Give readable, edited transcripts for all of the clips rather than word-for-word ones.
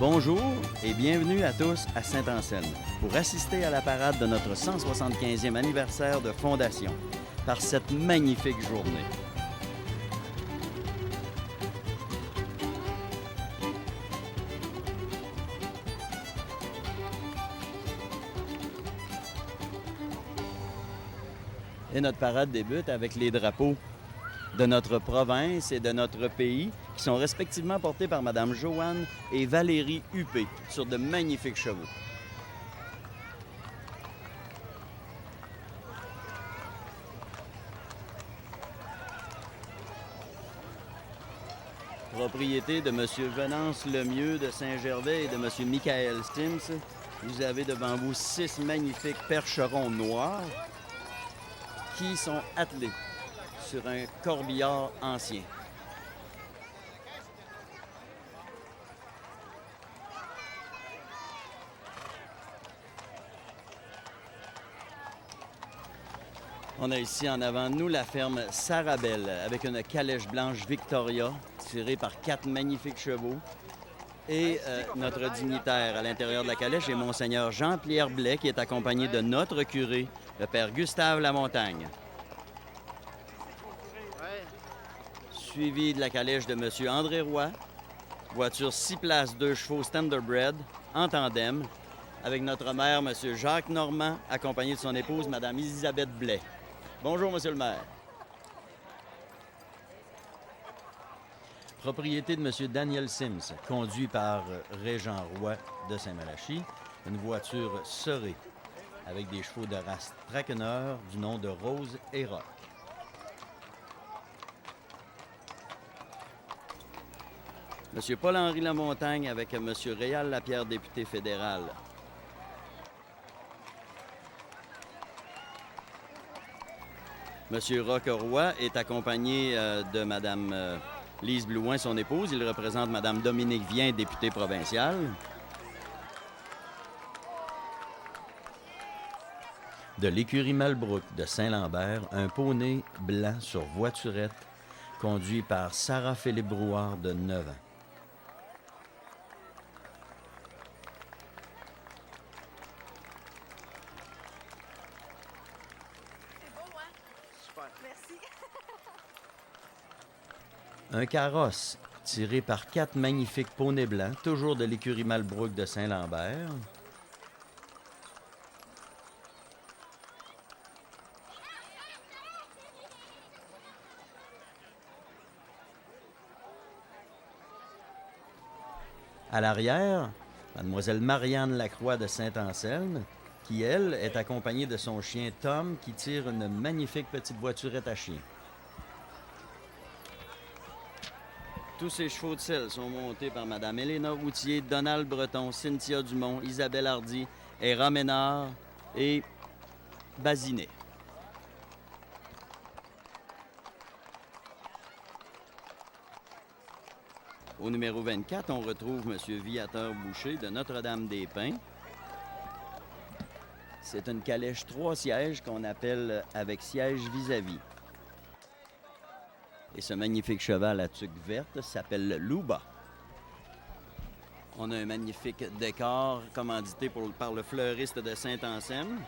Bonjour et bienvenue à tous à Saint-Anselme pour assister à la parade de notre 175e anniversaire de fondation par cette magnifique journée. Et notre parade débute avec les drapeaux de notre province et de notre pays qui sont respectivement portés par Mme Joanne et Valérie Huppé sur de magnifiques chevaux. Propriété de M. Venance Lemieux de Saint-Gervais et de M. Michael Stims, vous avez devant vous 6 magnifiques percherons noirs qui sont attelés sur un corbillard ancien. On a ici en avant de nous la ferme Sarabelle avec une calèche blanche Victoria tirée par 4 magnifiques chevaux. Et notre dignitaire à l'intérieur de la calèche est Monseigneur Jean-Pierre Blais qui est accompagné de notre curé, le Père Gustave Lamontagne. Suivi de la calèche de M. André Roy, voiture 6 places, 2 chevaux Standardbred en tandem, avec notre maire, M. Jacques Normand, accompagné de son épouse, Mme Elisabeth Blais. Bonjour, Monsieur le maire. Propriété de M. Daniel Sims, conduit par Régent Roy de Saint-Malachie, une voiture serrée avec des chevaux de race traqueneur du nom de Rose et Rock. M. Paul-Henri Lamontagne avec M. Réal Lapierre, député fédéral. M. Roqueroy est accompagné de Mme Lise Blouin, son épouse. Il représente Mme Dominique Vien, députée provinciale. De l'écurie Malbrook de Saint-Lambert, un poney blanc sur voiturette, conduit par Sarah-Philippe Brouard de 9 ans. Un carrosse tiré par 4 magnifiques poneys blancs, toujours de l'écurie Malbrook de Saint-Lambert. À l'arrière, Mademoiselle Marianne Lacroix de Saint-Anselme, qui, elle, est accompagnée de son chien Tom, qui tire une magnifique petite voiturette à chien. Tous ces chevaux de selle sont montés par Mme Éléna Routier, Donald Breton, Cynthia Dumont, Isabelle Hardy, Héra Ménard et Bazinet. Au numéro 24, on retrouve M. Viateur Boucher de Notre-Dame-des-Pins. C'est une calèche 3 sièges qu'on appelle avec siège vis-à-vis. Et ce magnifique cheval à tuque verte s'appelle Luba. On a un magnifique décor commandité par le fleuriste de Saint-Anselme,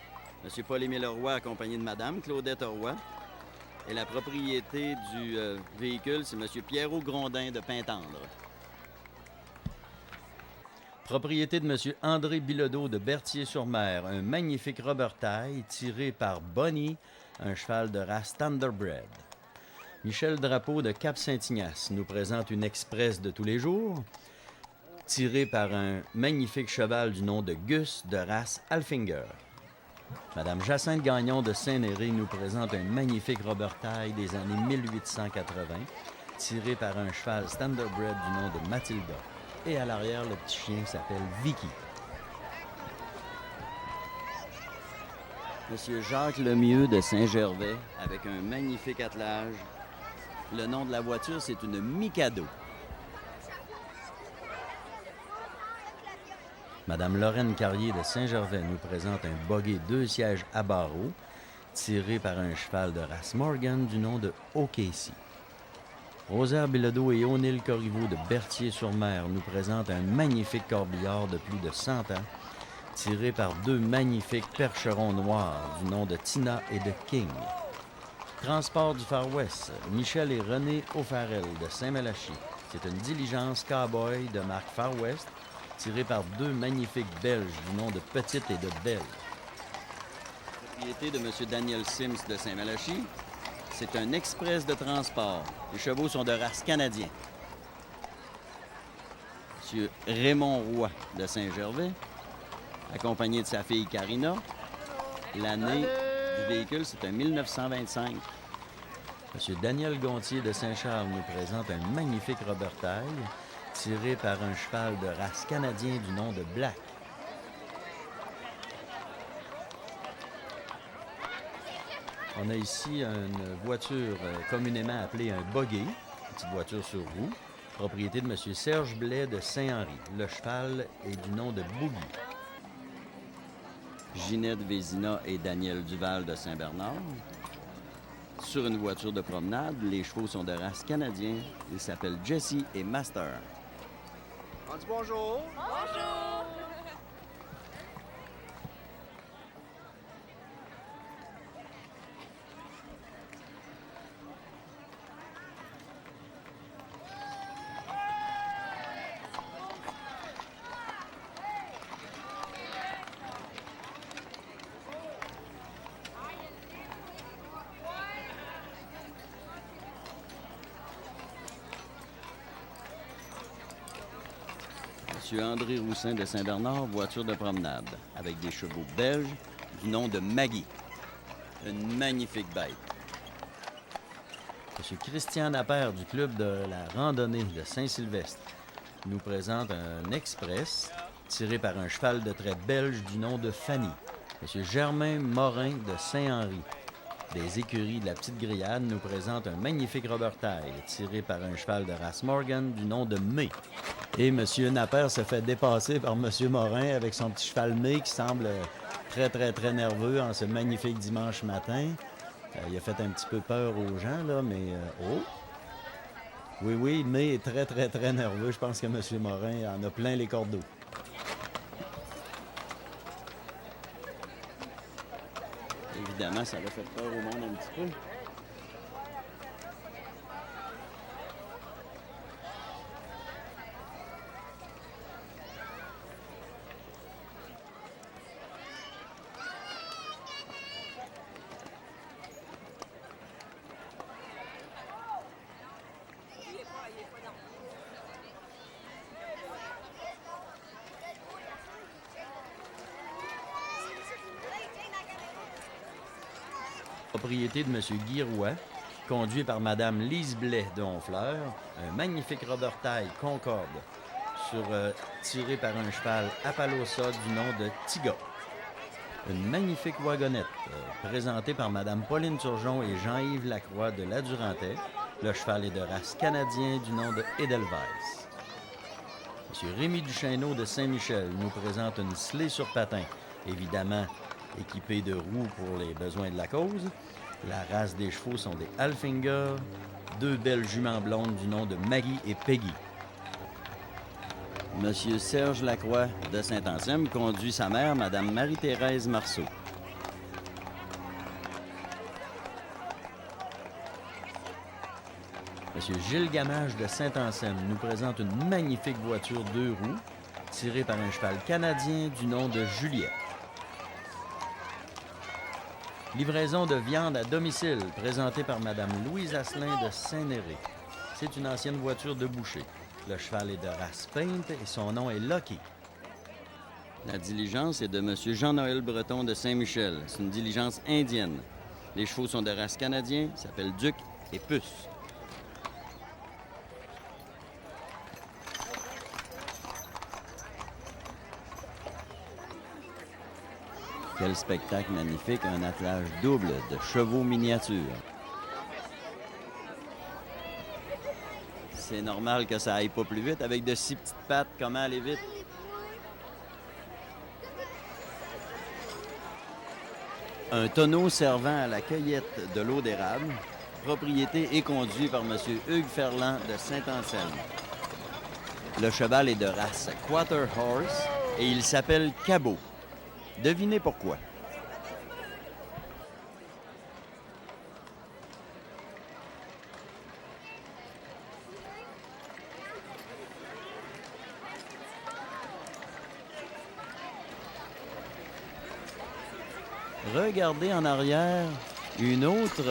M. Paul-Émile Roy, accompagné de Mme Claudette Roy. Et la propriété du véhicule, c'est M. Pierrot Grondin de Pintendre. Propriété de M. André Bilodeau de Berthier-sur-Mer, un magnifique Robert Taille tiré par Bonnie, un cheval de race Standardbred. Michel Drapeau de Cap-Saint-Ignace nous présente une express de tous les jours, tirée par un magnifique cheval du nom de Gus de race Alfinger. Madame Jacinthe Gagnon de Saint-Néré nous présente un magnifique Robert Taille des années 1880, tiré par un cheval Standardbred du nom de Mathilda. Et à l'arrière, le petit chien s'appelle Vicky. Monsieur Jacques Lemieux de Saint-Gervais avec un magnifique attelage. Le nom de la voiture, c'est une Mikado. Madame Lorraine Carrier de Saint-Gervais nous présente un buggy 2 sièges à barreaux, tiré par un cheval de race Morgan du nom de O'Casey. Rosaire Bilodeau et O'Neill Corriveau de Berthier-sur-Mer nous présentent un magnifique corbillard de plus de 100 ans, tiré par deux magnifiques percherons noirs du nom de Tina et de King. Transport du Far West, Michel et René O'Farrell de Saint-Malachie. C'est une diligence Cowboy de marque Far West, tirée par deux magnifiques Belges du nom de Petite et de Belle. Propriété de M. Daniel Sims de Saint-Malachie. C'est un express de transport. Les chevaux sont de race canadien. M. Raymond Roy de Saint-Gervais, accompagné de sa fille Karina. L'année du véhicule, c'est un 1925. M. Daniel Gontier de Saint-Charles nous présente un magnifique Robert Taille, tiré par un cheval de race canadien du nom de Black. On a ici une voiture communément appelée un buggy, une petite voiture sur roue, propriété de M. Serge Blais de Saint-Henri. Le cheval est du nom de Boogie. Ginette Vézina et Daniel Duval de Saint-Bernard. Sur une voiture de promenade, les chevaux sont de race canadienne. Ils s'appellent Jesse et Master. On dit bonjour. Bonjour! M. André Roussin de Saint-Bernard, voiture de promenade, avec des chevaux belges du nom de Maggie. Une magnifique bête. M. Christian Napper du club de la randonnée de Saint-Sylvestre nous présente un express tiré par un cheval de trait belge du nom de Fanny. M. Germain Morin de Saint-Henri, des écuries de la Petite Grillade, nous présente un magnifique Robert Taille tiré par un cheval de race Morgan du nom de May. Et M. Napper se fait dépasser par M. Morin avec son petit cheval May qui semble très nerveux en ce magnifique dimanche matin. Il a fait un petit peu peur aux gens, là, mais... oh! Oui, May est très nerveux. Je pense que M. Morin en a plein les cordeaux. Évidemment, ça a fait peur au monde un petit peu. Propriété de M. Guy Roy, conduit par Mme Lise Blais de Honfleur, un magnifique Robert Taille Concorde, tiré par un cheval Appalosa du nom de Tiga. Une magnifique wagonnette, présentée par Mme Pauline Turgeon et Jean-Yves Lacroix de La Durantais. Le cheval est de race canadien du nom de Edelweiss. M. Rémy Duchesneau de Saint-Michel nous présente une Sleigh sur patin, évidemment équipée de roues pour les besoins de la cause. La race des chevaux sont des Alfinger, deux belles juments blondes du nom de Maggie et Peggy. Monsieur Serge Lacroix de Saint-Anselme conduit sa mère, Mme Marie-Thérèse Marceau. Monsieur Gilles Gamage de Saint-Anselme nous présente une magnifique voiture deux roues, tirée par un cheval canadien du nom de Juliette. Livraison de viande à domicile, présentée par Mme Louise Asselin de Saint-Néré. C'est une ancienne voiture de boucher. Le cheval est de race Paint et son nom est Lucky. La diligence est de M. Jean-Noël Breton de Saint-Michel. C'est une diligence indienne. Les chevaux sont de race canadien, s'appellent Duc et Puce. Quel spectacle magnifique, un attelage double de chevaux miniatures. C'est normal que ça aille pas plus vite. Avec de si petites pattes, comment aller vite? Un tonneau servant à la cueillette de l'eau d'érable propriété est conduit par M. Hugues Ferland de Saint-Anselme. Le cheval est de race Quarter Horse et il s'appelle Cabot. Devinez pourquoi. Regardez en arrière une autre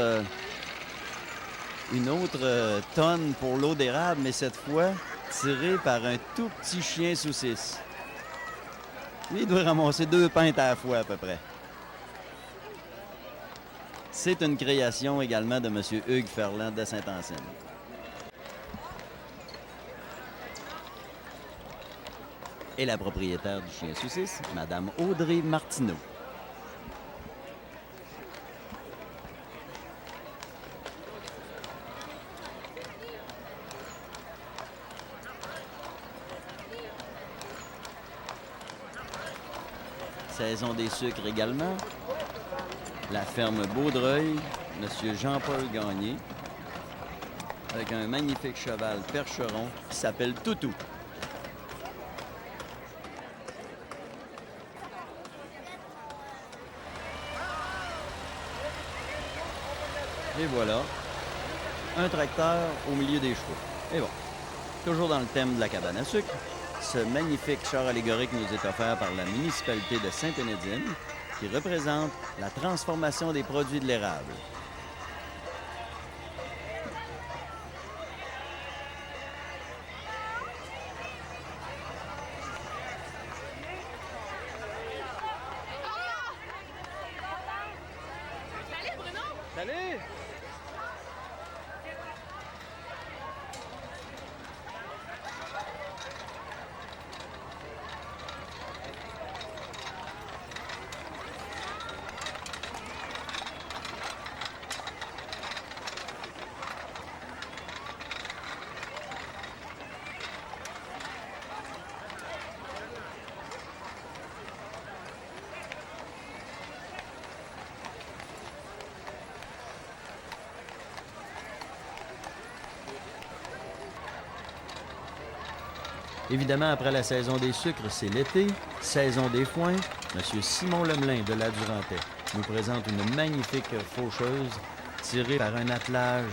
tonne pour l'eau d'érable, mais cette fois tirée par un tout petit chien saucisse. Lui, il doit ramasser 2 pintes à la fois à peu près. C'est une création également de M. Hugues Ferland de Saint-Anselme. Et la propriétaire du chien saucisse, Mme Audrey Martineau. Saison des sucres également. La ferme Baudreuil, M. Jean-Paul Gagné, avec un magnifique cheval percheron qui s'appelle Toutou. Et voilà, un tracteur au milieu des chevaux. Et bon, toujours dans le thème de la cabane à sucre, ce magnifique char allégorique nous est offert par la municipalité de Sainte-Énédine, qui représente la transformation des produits de l'érable. Salut, Bruno! Salut! Évidemment, après la saison des sucres, c'est l'été, saison des foins. M. Simon Lemelin de la Durantais nous présente une magnifique faucheuse tirée par un attelage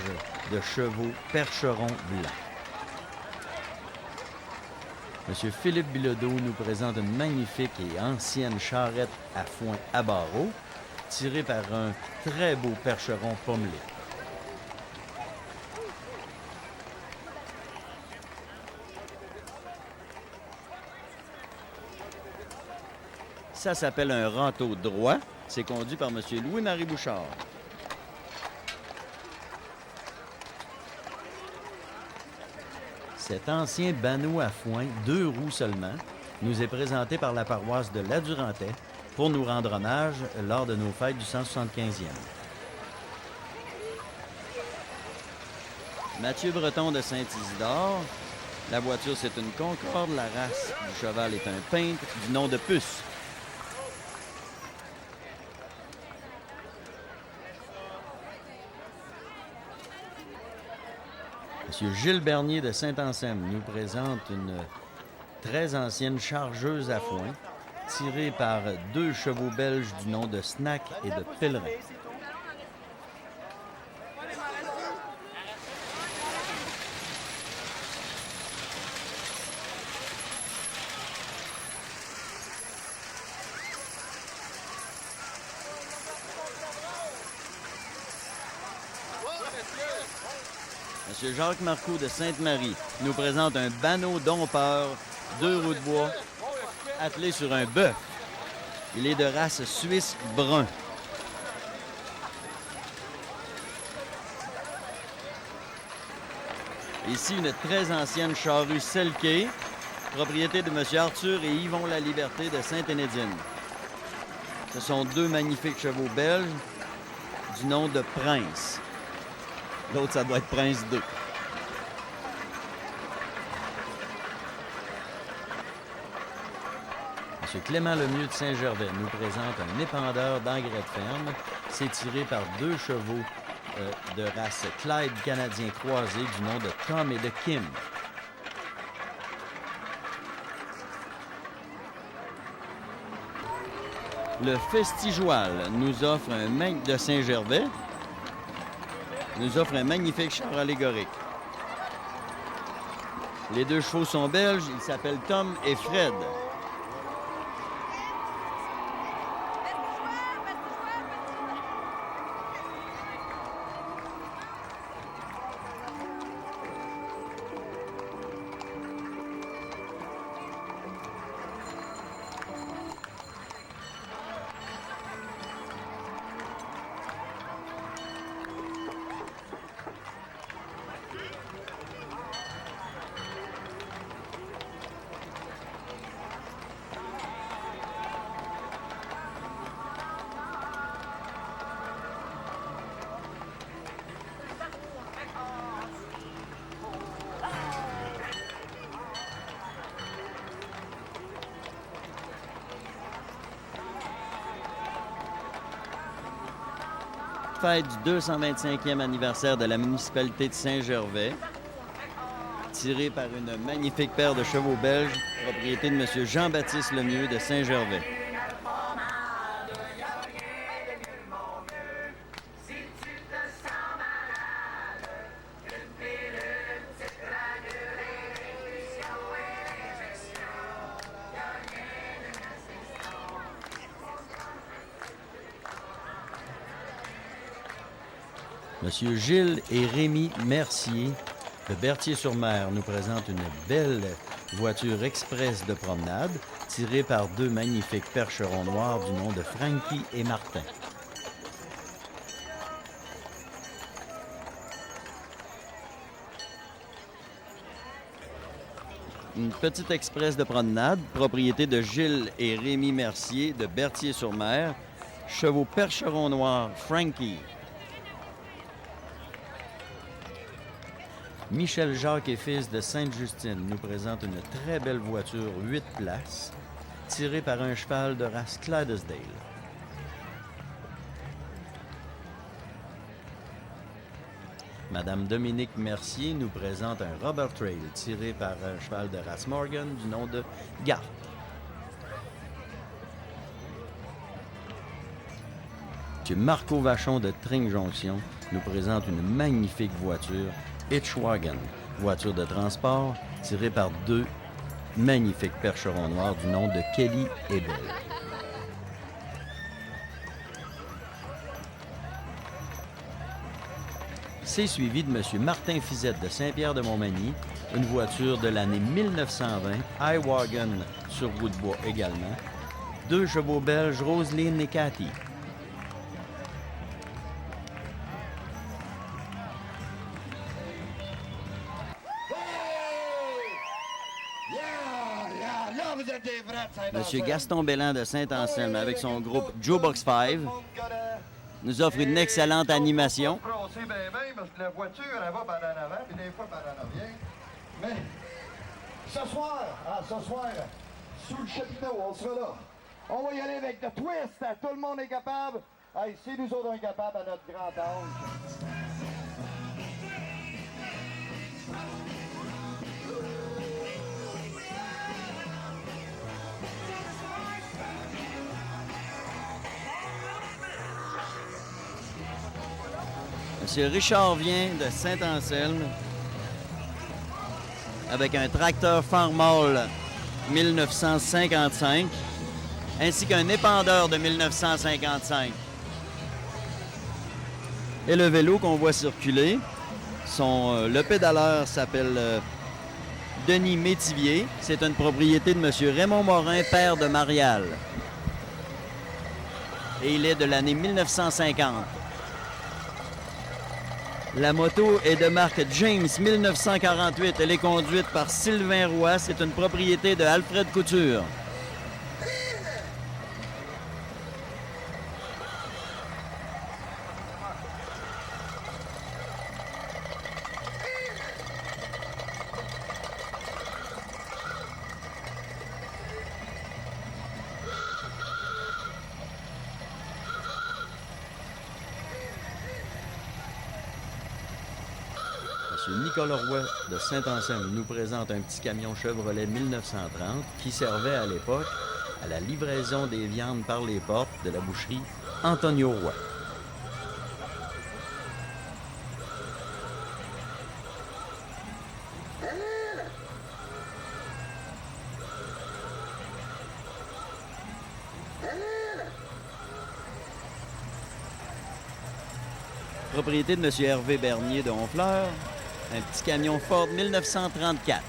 de chevaux percherons blancs. M. Philippe Bilodeau nous présente une magnifique et ancienne charrette à foin à barreaux, tirée par un très beau percheron pommelé. Ça s'appelle un râteau droit. C'est conduit par M. Louis-Marie Bouchard. Cet ancien banneau à foin, 2 roues seulement, nous est présenté par la paroisse de la Durantais pour nous rendre hommage lors de nos fêtes du 175e. Mathieu Breton de Saint-Isidore. La voiture, c'est une Concorde. La race du cheval est un peintre du nom de Puce. M. Gilles Bernier de Saint-Anselme nous présente une très ancienne chargeuse à foin, tirée par 2 chevaux belges du nom de Snack et de Pèlerin. M. Jacques Marcoux de Sainte-Marie nous présente un banneau dompeur, 2 roues de bois, attelé sur un bœuf. Il est de race suisse brun. Ici, une très ancienne charrue Selkey, propriété de M. Arthur et Yvon Laliberté de Sainte-Énédine. Ce sont 2 magnifiques chevaux belges du nom de Prince. L'autre, ça doit être Prince 2. M. Clément Lemieux de Saint-Gervais nous présente un épandeur d'engrais de ferme. C'est tiré par 2 chevaux de race Clyde canadien croisé du nom de Tom et de Kim. Le Festijoal nous offre de Saint-Gervais nous offre un magnifique char allégorique. Les deux chevaux sont belges, ils s'appellent Tom et Fred. Fête du 225e anniversaire de la municipalité de Saint-Gervais, tiré par une magnifique paire de chevaux belges, propriété de M. Jean-Baptiste Lemieux de Saint-Gervais. Monsieur Gilles et Rémi Mercier de Berthier-sur-Mer nous présentent une belle voiture express de promenade tirée par deux magnifiques percherons noirs du nom de Frankie et Martin. Une petite express de promenade, propriété de Gilles et Rémi Mercier de Berthier-sur-Mer, chevaux percherons noirs Frankie. Michel Jacques et Fils de Sainte-Justine nous présente une très belle voiture 8 places, tirée par un cheval de race Clydesdale. Madame Dominique Mercier nous présente un Robert Trail tiré par un cheval de race Morgan du nom de Gart. M. Marco Vachon de Tring-Jonction nous présente une magnifique voiture Hitchwagon, voiture de transport tirée par deux magnifiques percherons noirs du nom de Kelly et Bell. C'est suivi de M. Martin Fizette de Saint-Pierre-de-Montmagny, une voiture de l'année 1920, Highwagon sur roue de bois également, deux chevaux belges Roselyne et Cathy. Monsieur Gaston Belland de Saint-Anselme avec son groupe Joe Box 5 nous offre une excellente animation. C'est bien, parce que la voiture, elle va par en avant, puis des fois par en arrière. Mais ce soir, sous le chapiteau, on sera là. On va y aller avec The Twist. Tout le monde est capable. Hey, si nous autres incapables à notre grand âge. Monsieur Richard vient de Saint-Anselme avec un tracteur Farmall 1955 ainsi qu'un épandeur de 1955. Et le vélo qu'on voit circuler, le pédaleur s'appelle Denis Métivier. C'est une propriété de M. Raymond Morin, père de Marial. Et il est de l'année 1950. La moto est de marque James 1948. Elle est conduite par Sylvain Roy. C'est une propriété de Alfred Couture. M. Nicolas Roy de Saint-Anselme nous présente un petit camion Chevrolet 1930 qui servait à l'époque à la livraison des viandes par les portes de la boucherie Antonio Roy. Propriété de M. Hervé Bernier de Honfleur, un petit camion Ford 1934.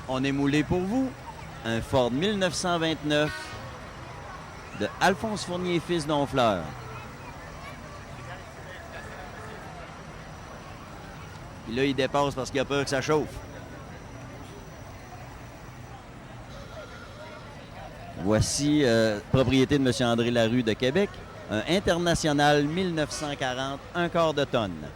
On est moulé pour vous un Ford 1929 de Alphonse Fournier fils d'Honfleur. Puis là, il dépasse parce qu'il a peur que ça chauffe. Voici, propriété de M. André Larue de Québec, un International 1940, un quart de tonne.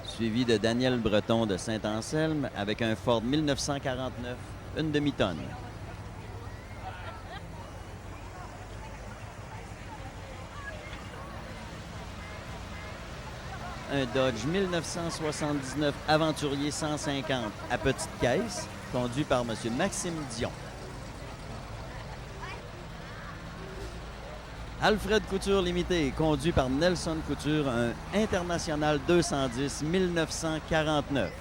Suivi de Daniel Breton de Saint-Anselme avec un Ford 1949, une demi-tonne. Un Dodge 1979 Aventurier 150 à petite caisse, conduit par M. Maxime Dion. Alfred Couture Limité, conduit par Nelson Couture, un International 210 1949.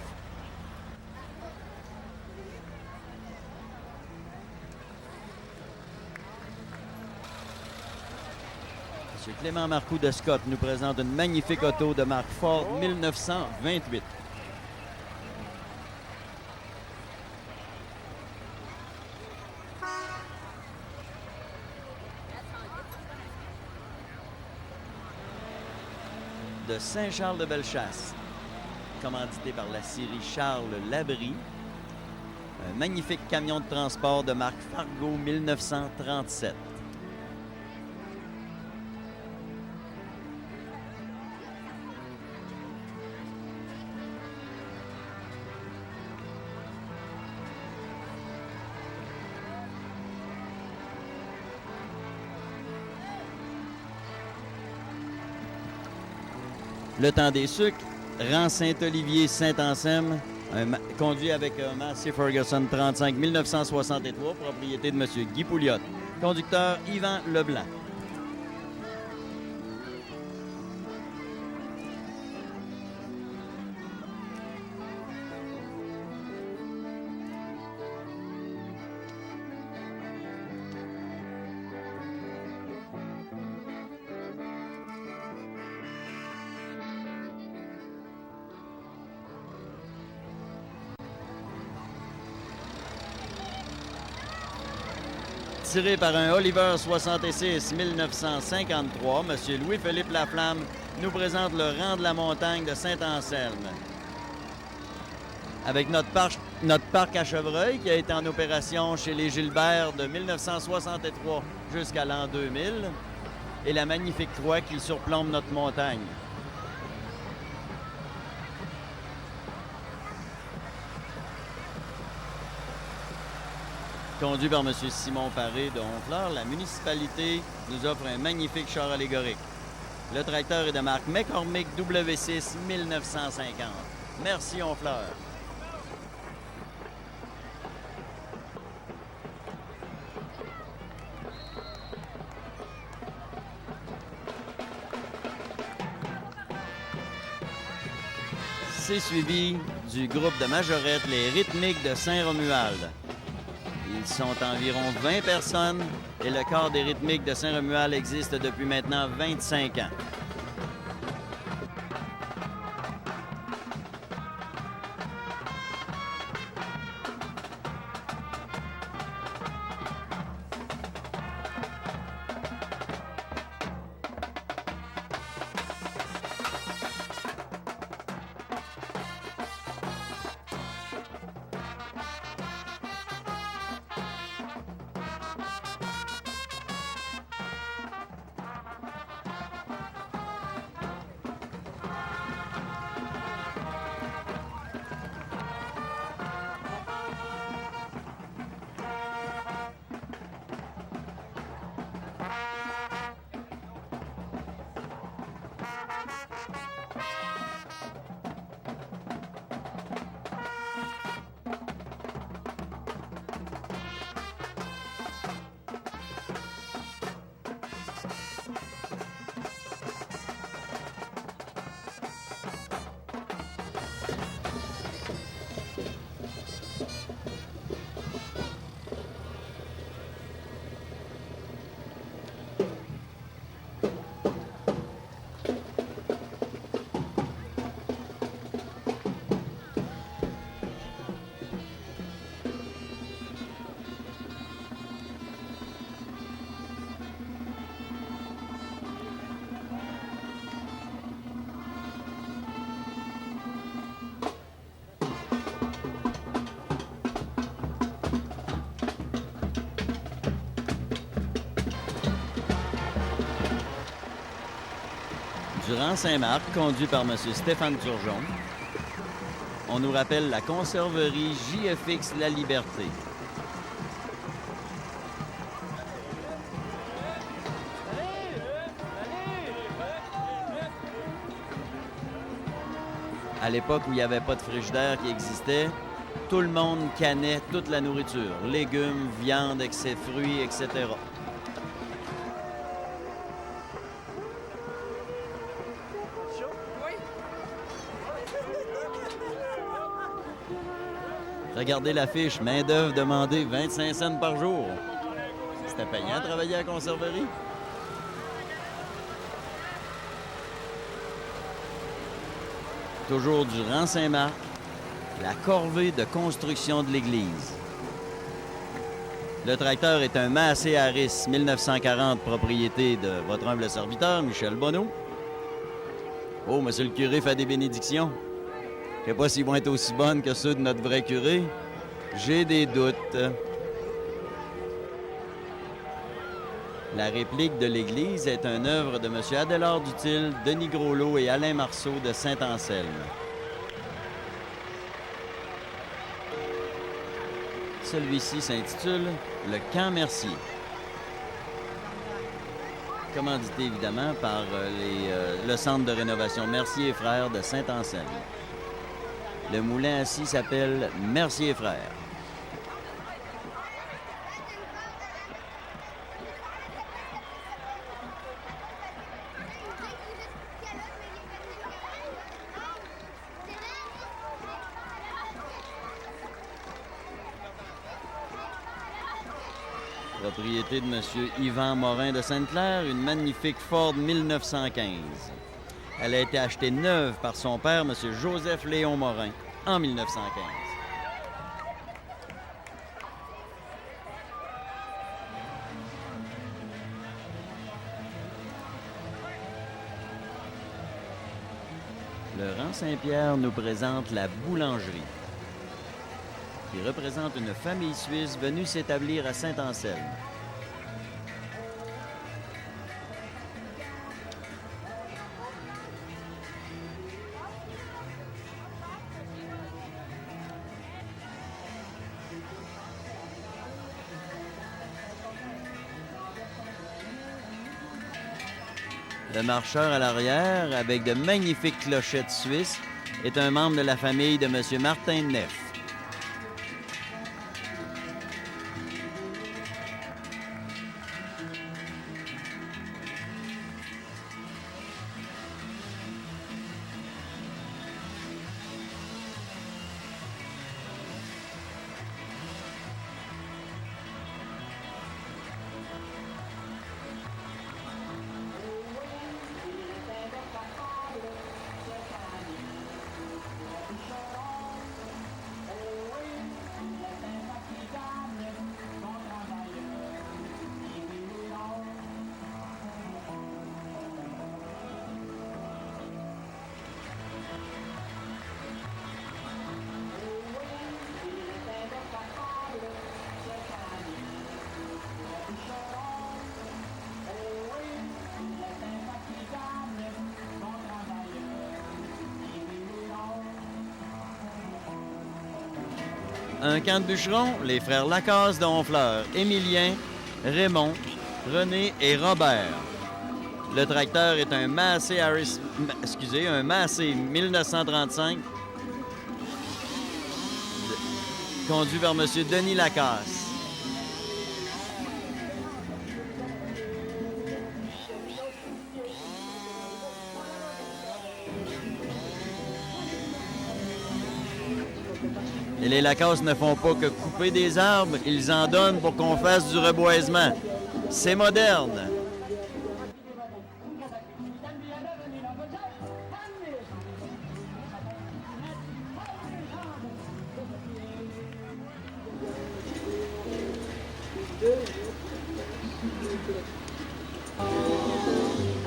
M. Clément Marcoux de Scott nous présente une magnifique auto de marque Ford 1928. De Saint-Charles-de-Bellechasse, commandité par la scierie Charles Labrie, un magnifique camion de transport de marque Fargo 1937. Le temps des sucres, rang Saint-Olivier, Saint-Anselme, conduit avec un Massey Ferguson 35 1963, propriété de M. Guy Pouliot. Conducteur Yvan Leblanc. Tiré par un Oliver 66 1953, M. Louis-Philippe Laflamme nous présente le rang de la montagne de Saint-Anselme. Avec notre parc à Chevreuil qui a été en opération chez les Gilbert de 1963 jusqu'à l'an 2000 et la magnifique croix qui surplombe notre montagne. Conduit par M. Simon Paré de Honfleur, la municipalité nous offre un magnifique char allégorique. Le tracteur est de marque McCormick W6 1950. Merci Honfleur. C'est suivi du groupe de majorette, les Rythmiques de Saint-Romuald. Ils sont environ 20 personnes et le corps des Rythmiques de Saint-Romuald existe depuis maintenant 25 ans. Du rang Saint-Marc, conduit par M. Stéphane Turgeon. On nous rappelle la conserverie JFX La Liberté. À l'époque où il n'y avait pas de frigidaire qui existait, tout le monde cannait toute la nourriture, légumes, viande, fruits, etc. Regardez l'affiche, main-d'œuvre demandée 25 cents par jour. C'était payant de travailler à la conserverie? Toujours du rang Saint-Marc, la corvée de construction de l'église. Le tracteur est un Massey Harris 1940, propriété de votre humble serviteur, Michel Bonneau. Oh, monsieur le curé fait des bénédictions. Je ne sais pas s'ils vont être aussi bonnes que ceux de notre vrai curé. J'ai des doutes. La réplique de l'église est une œuvre de M. Adélard Dutil, Denis Groslot et Alain Marceau de Saint-Anselme. Celui-ci s'intitule « Le Camp Mercier ». Commandité évidemment par le Centre de rénovation Mercier et Frères de Saint-Anselme. Le moulin assis s'appelle Mercier et Frères. Propriété de M. Yvan Morin de Sainte-Claire, une magnifique Ford 1915. Elle a été achetée neuve par son père, M. Joseph Léon Morin, en 1915. Le rang Saint-Pierre nous présente la boulangerie, qui représente une famille suisse venue s'établir à Saint-Anselme. Le marcheur à l'arrière, avec de magnifiques clochettes suisses, est un membre de la famille de M. Martin Neff. Un camp de bûcherons, les frères Lacasse de Honfleur, Émilien, Raymond, René et Robert. Le tracteur est un Massey Harris, un Massey 1935, conduit par M. Denis Lacasse. Et les Lacasse ne font pas que couper des arbres, ils en donnent pour qu'on fasse du reboisement. C'est moderne.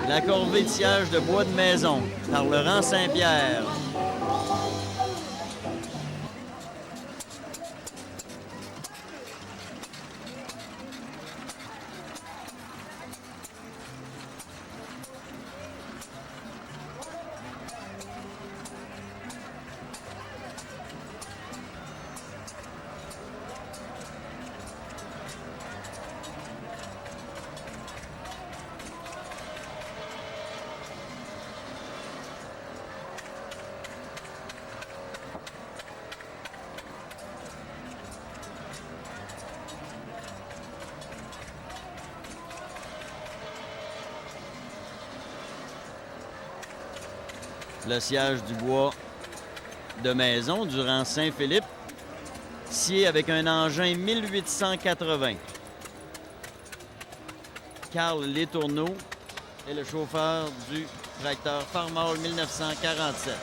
La corvée de siège de bois de maison par le rang Saint-Pierre. Le siège du bois de maison du rang Saint-Philippe, scié avec un engin 1880. Carl Letourneau est le chauffeur du tracteur Farmall 1947.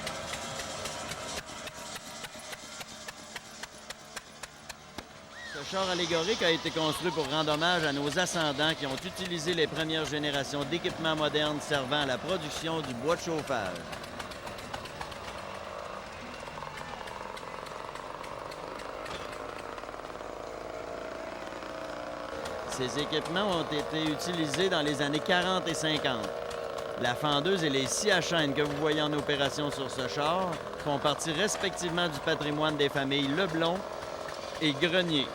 Ce char allégorique a été construit pour rendre hommage à nos ascendants qui ont utilisé les premières générations d'équipements modernes servant à la production du bois de chauffage. Ces équipements ont été utilisés dans les années 40 et 50. La fendeuse et les scies à chaîne que vous voyez en opération sur ce char font partie respectivement du patrimoine des familles Leblond et Grenier.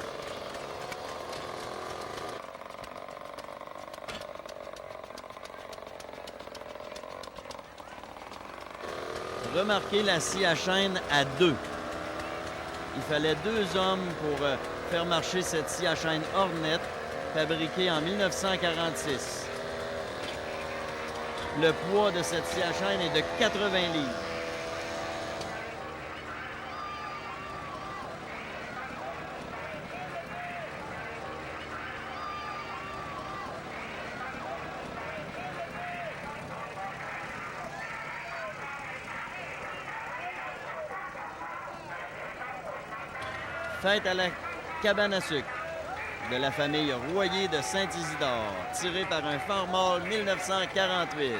Remarquez la scie à chaîne à deux. Il fallait 2 hommes pour faire marcher cette scie à chaîne Hornet, fabriquée en 1946. Le poids de cette scie à chaîne est de 80 livres. Fête à la cabane à sucre de la famille Royer de Saint-Isidore, tirée par un Farmall 1948.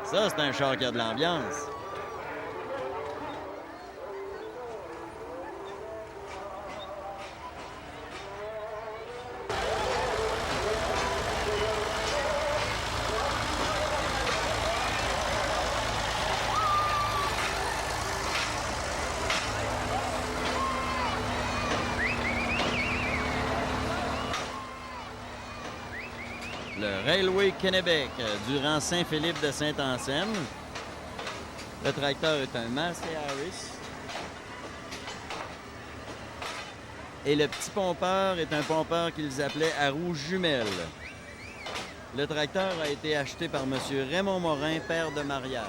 Ça, c'est un char qui a de l'ambiance. Le Railway Kennebec du rang Saint-Philippe de Saint-Anselme. Le tracteur est un Massey Harris. Et le petit pompeur est un pompeur qu'ils appelaient à roues jumelles. Le tracteur a été acheté par M. Raymond Morin, père de Marial.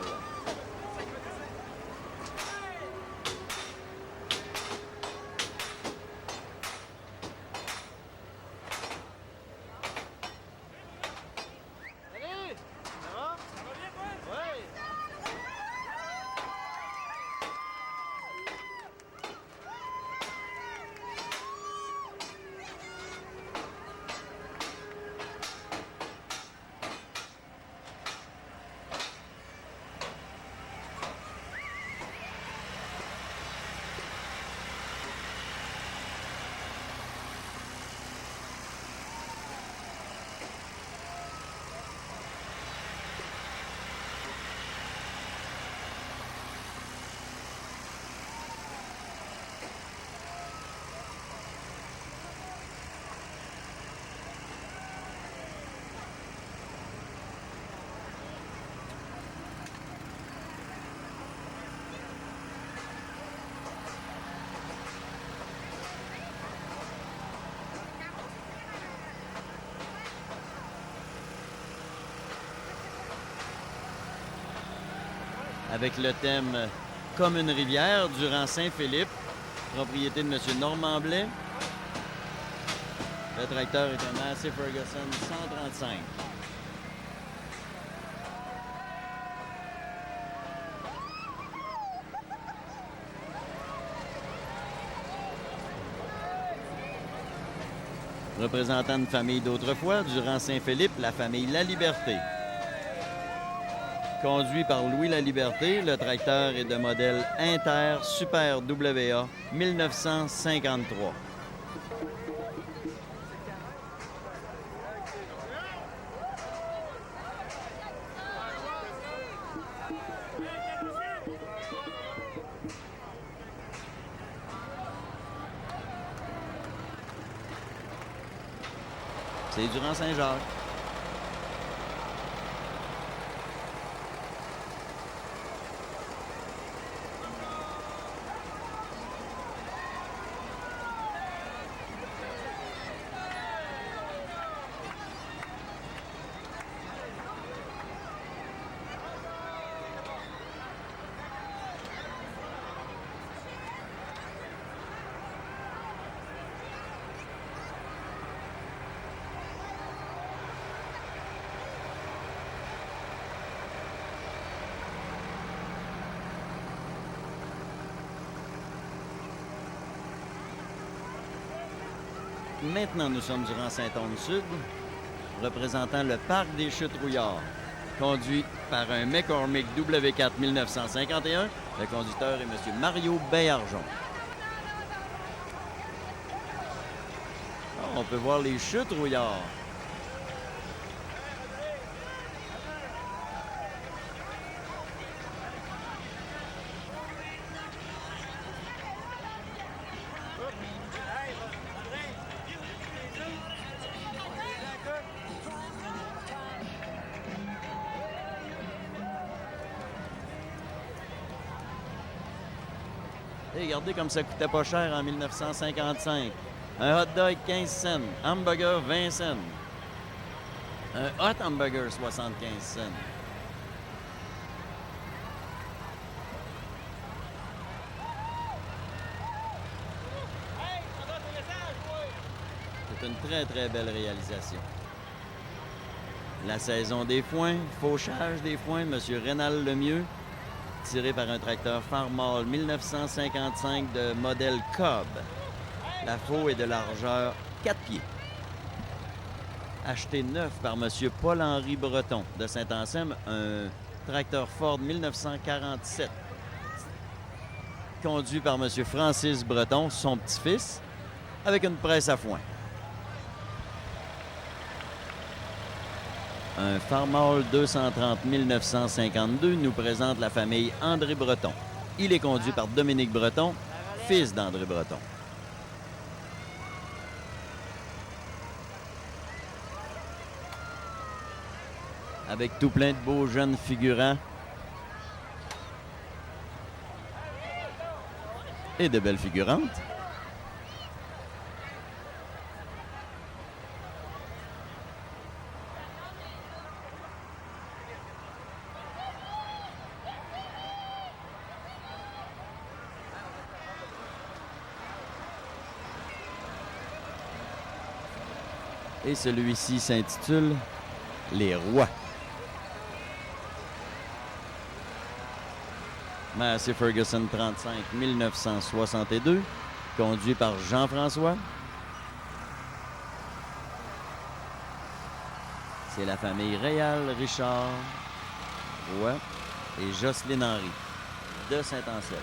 Avec le thème « Comme une rivière » du rang Saint-Philippe, propriété de M. Normand Blais. Le tracteur est un Massey Ferguson 135. Représentant d'une famille d'autrefois, du rang Saint-Philippe, la famille La Liberté. Conduit par Louis Laliberté, le tracteur est de modèle Inter Super WA 1953. C'est Durand Saint-Jacques. Maintenant, nous sommes durant Saint-Onge-Sud, représentant le Parc des Chutes-Rouillards, conduit par un McCormick W4 1951. Le conducteur est M. Mario Baillargeon. On peut voir les Chutes-Rouillards. Et regardez comme ça coûtait pas cher en 1955. Un hot dog 15 cents, hamburger 20 cents. Un hot hamburger 75 cents. C'est une très, très belle réalisation. La saison des foins, fauchage des foins, M. Rénal Lemieux, tiré par un tracteur Farmall 1955 de modèle Cobb. La faux est de largeur 4 pieds. Acheté neuf par M. Paul-Henri Breton de Saint-Anselme, un tracteur Ford 1947. Conduit par M. Francis Breton, son petit-fils, avec une presse à foin. Un Farmall 230 1952 nous présente la famille André Breton. Il est conduit par Dominique Breton, fils d'André Breton. Avec tout plein de beaux jeunes figurants et de belles figurantes. Et celui-ci s'intitule « Les Rois ». Massey Ferguson 35 1962, conduit par Jean-François. C'est la famille Réal Richard Roy et Jocelyne Henry de Saint-Anselme.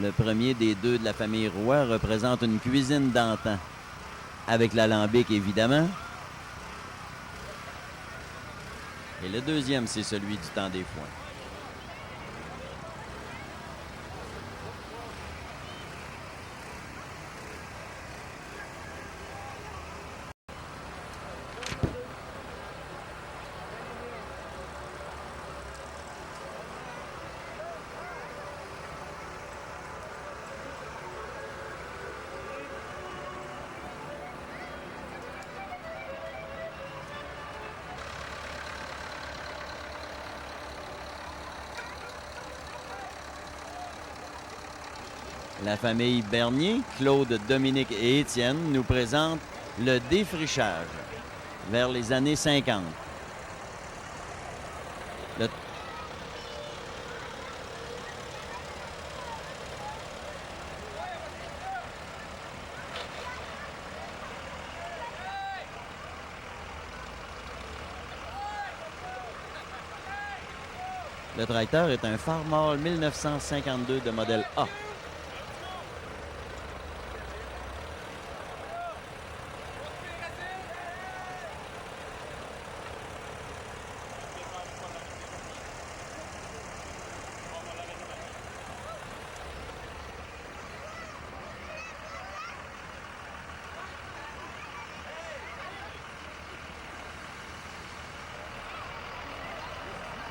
Le premier des deux de la famille Roy représente une cuisine d'antan, avec l'alambic évidemment. Et le deuxième, c'est celui du temps des foins. La famille Bernier, Claude, Dominique et Étienne, nous présente le défrichage vers les années 50. Le tracteur est un Farmall 1952 de modèle A.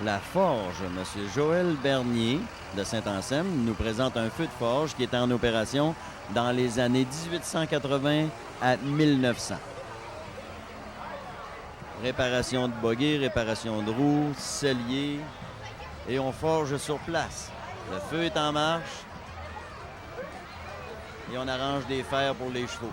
La Forge, M. Joël Bernier de Saint-Anselme, nous présente un feu de forge qui était en opération dans les années 1880 à 1900. Réparation de boguets, réparation de roues, cellier, et on forge sur place. Le feu est en marche et on arrange des fers pour les chevaux.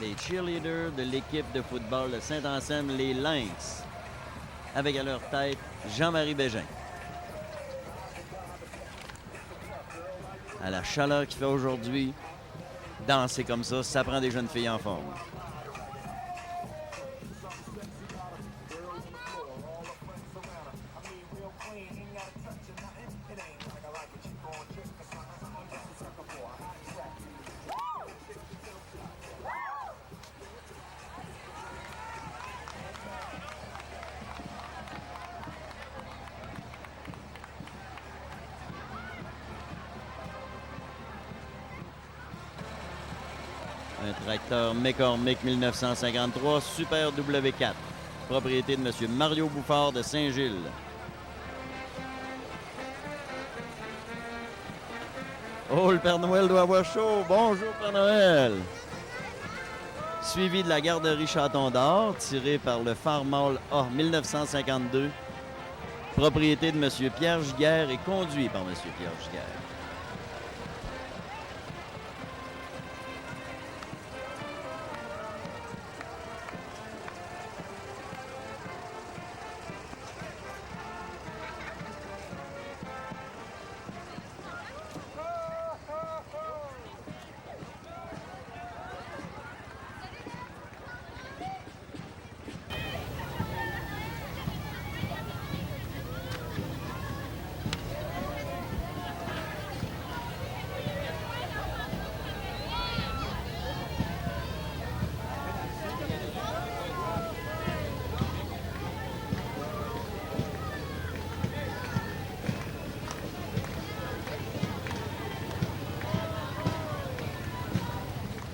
Les cheerleaders de l'équipe de football de Saint-Anselme, les Lynx, avec à leur tête Jean-Marie Bégin. À la chaleur qu'il fait aujourd'hui, danser comme ça prend des jeunes filles en forme. Un tracteur McCormick 1953, Super W4, propriété de M. Mario Bouffard de Saint-Gilles. Oh, le Père Noël doit avoir chaud. Bonjour, Père Noël. Suivi de la garderie Châton d'Or, tirée par le Farmall A 1952, propriété de M. Pierre Giguère et conduit par M. Pierre Giguère.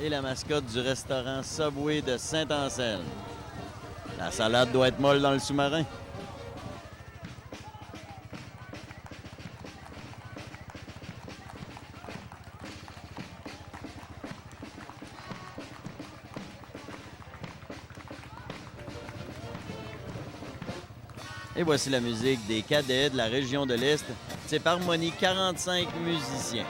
Et la mascotte du restaurant Subway de Saint-Anselme. La salade doit être molle dans le sous-marin. Et voici la musique des cadets de la région de l'Est. C'est par Harmonie, 45 musiciens.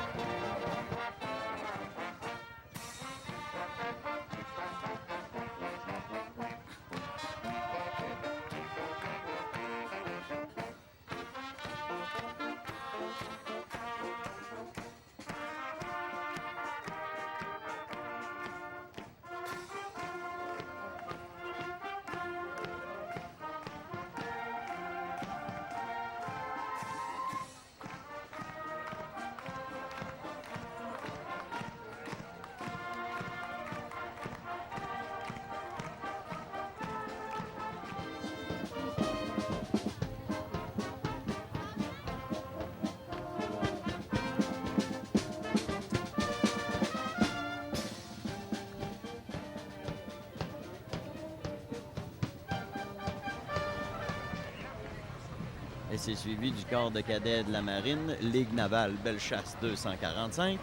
Et c'est suivi du corps de cadets de la Marine, Ligue navale Bellechasse 245.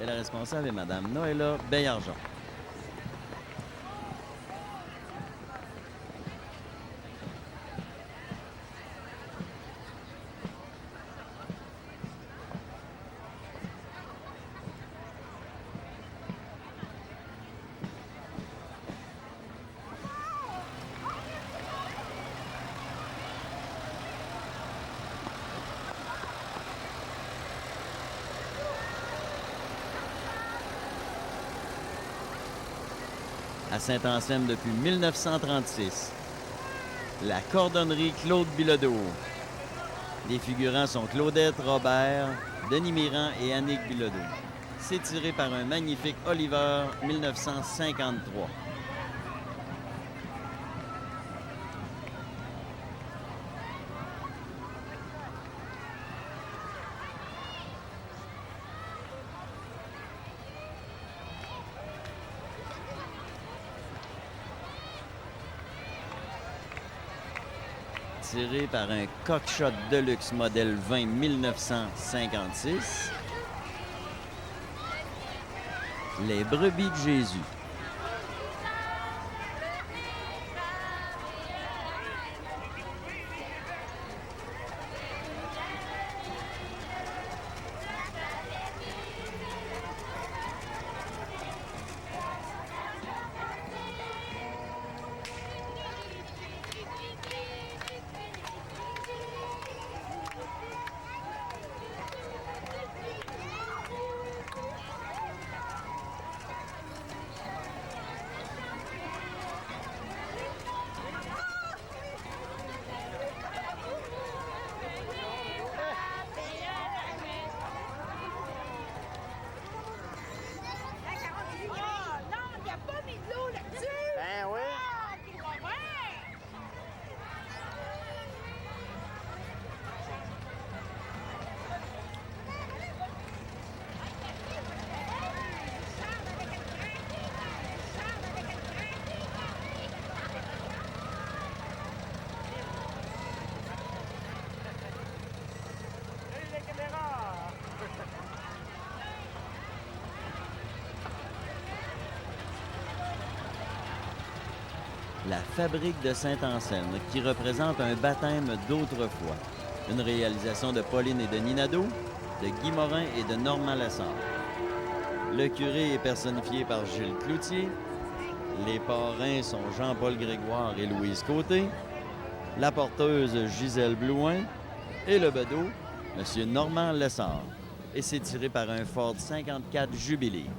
Et la responsable est Mme Noëlla Beillargeon. à Saint-Anselme depuis 1936. La cordonnerie Claude Bilodeau. Les figurants sont Claudette Robert, Denis Mirand et Annick Bilodeau. C'est tiré par un magnifique Oliver 1953. Tiré par un Cockshot Deluxe modèle 20 1956. Les brebis de Jésus. La fabrique de Saint-Anselme, qui représente un baptême d'autrefois. Une réalisation de Pauline et Denis Nadeau, de Guy Morin et de Normand Lessard. Le curé est personnifié par Gilles Cloutier. Les parrains sont Jean-Paul Grégoire et Louise Côté. La porteuse Gisèle Blouin. Et le bedeau, M. Normand Lessard. Et c'est tiré par un Ford 54 Jubilee.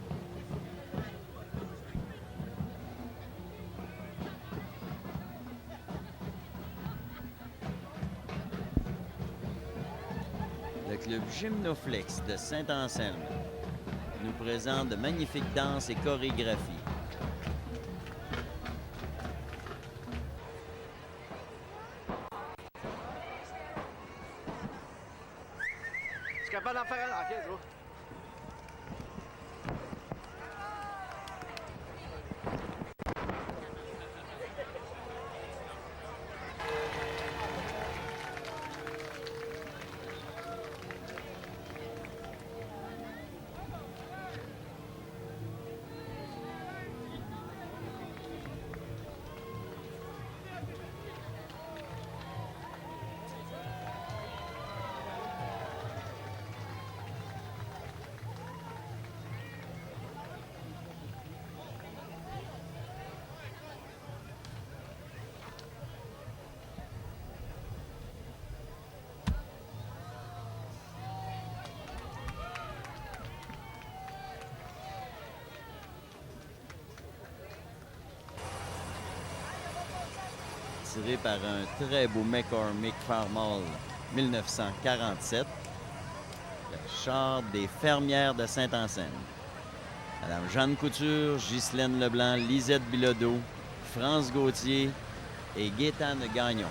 Le club Gymnoflex de Saint-Anselme nous présente de magnifiques danses et chorégraphies. Tu es capable d'en faire un? OK, go. Tiré par un très beau McCormick Farmall 1947. Le char des fermières de Saint-Anselme. Madame Jeanne Couture, Ghislaine Leblanc, Lisette Bilodeau, France Gauthier et Gaétane Gagnon.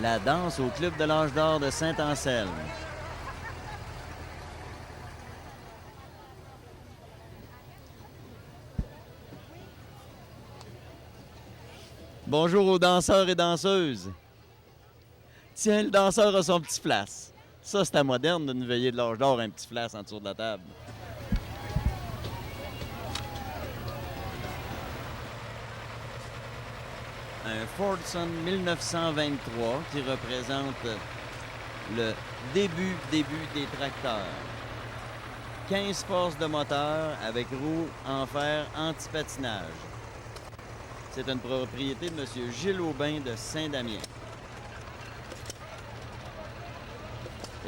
La danse au Club de l'Âge d'Or de Saint-Anselme. Bonjour aux danseurs et danseuses. Tiens, le danseur a son petit flas. Ça, c'est à moderne d'une veillée de l'Âge d'Or, un petit flas en dessous de la table. Un Fordson 1923 qui représente le début des tracteurs. 15 forces de moteur avec roues en fer anti-patinage. C'est une propriété de M. Gilles Aubin de Saint-Damien.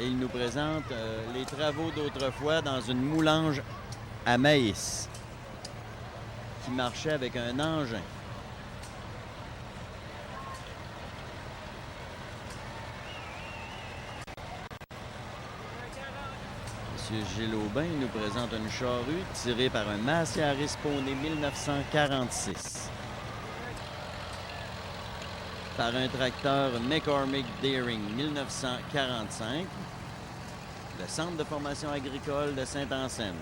Et il nous présente les travaux d'autrefois dans une moulange à maïs qui marchait avec un engin. M. Gilles Aubin nous présente une charrue tirée par un Massey-Harris Poney 1946. Par un tracteur McCormick Deering 1945, le Centre de formation agricole de Saint-Anselme.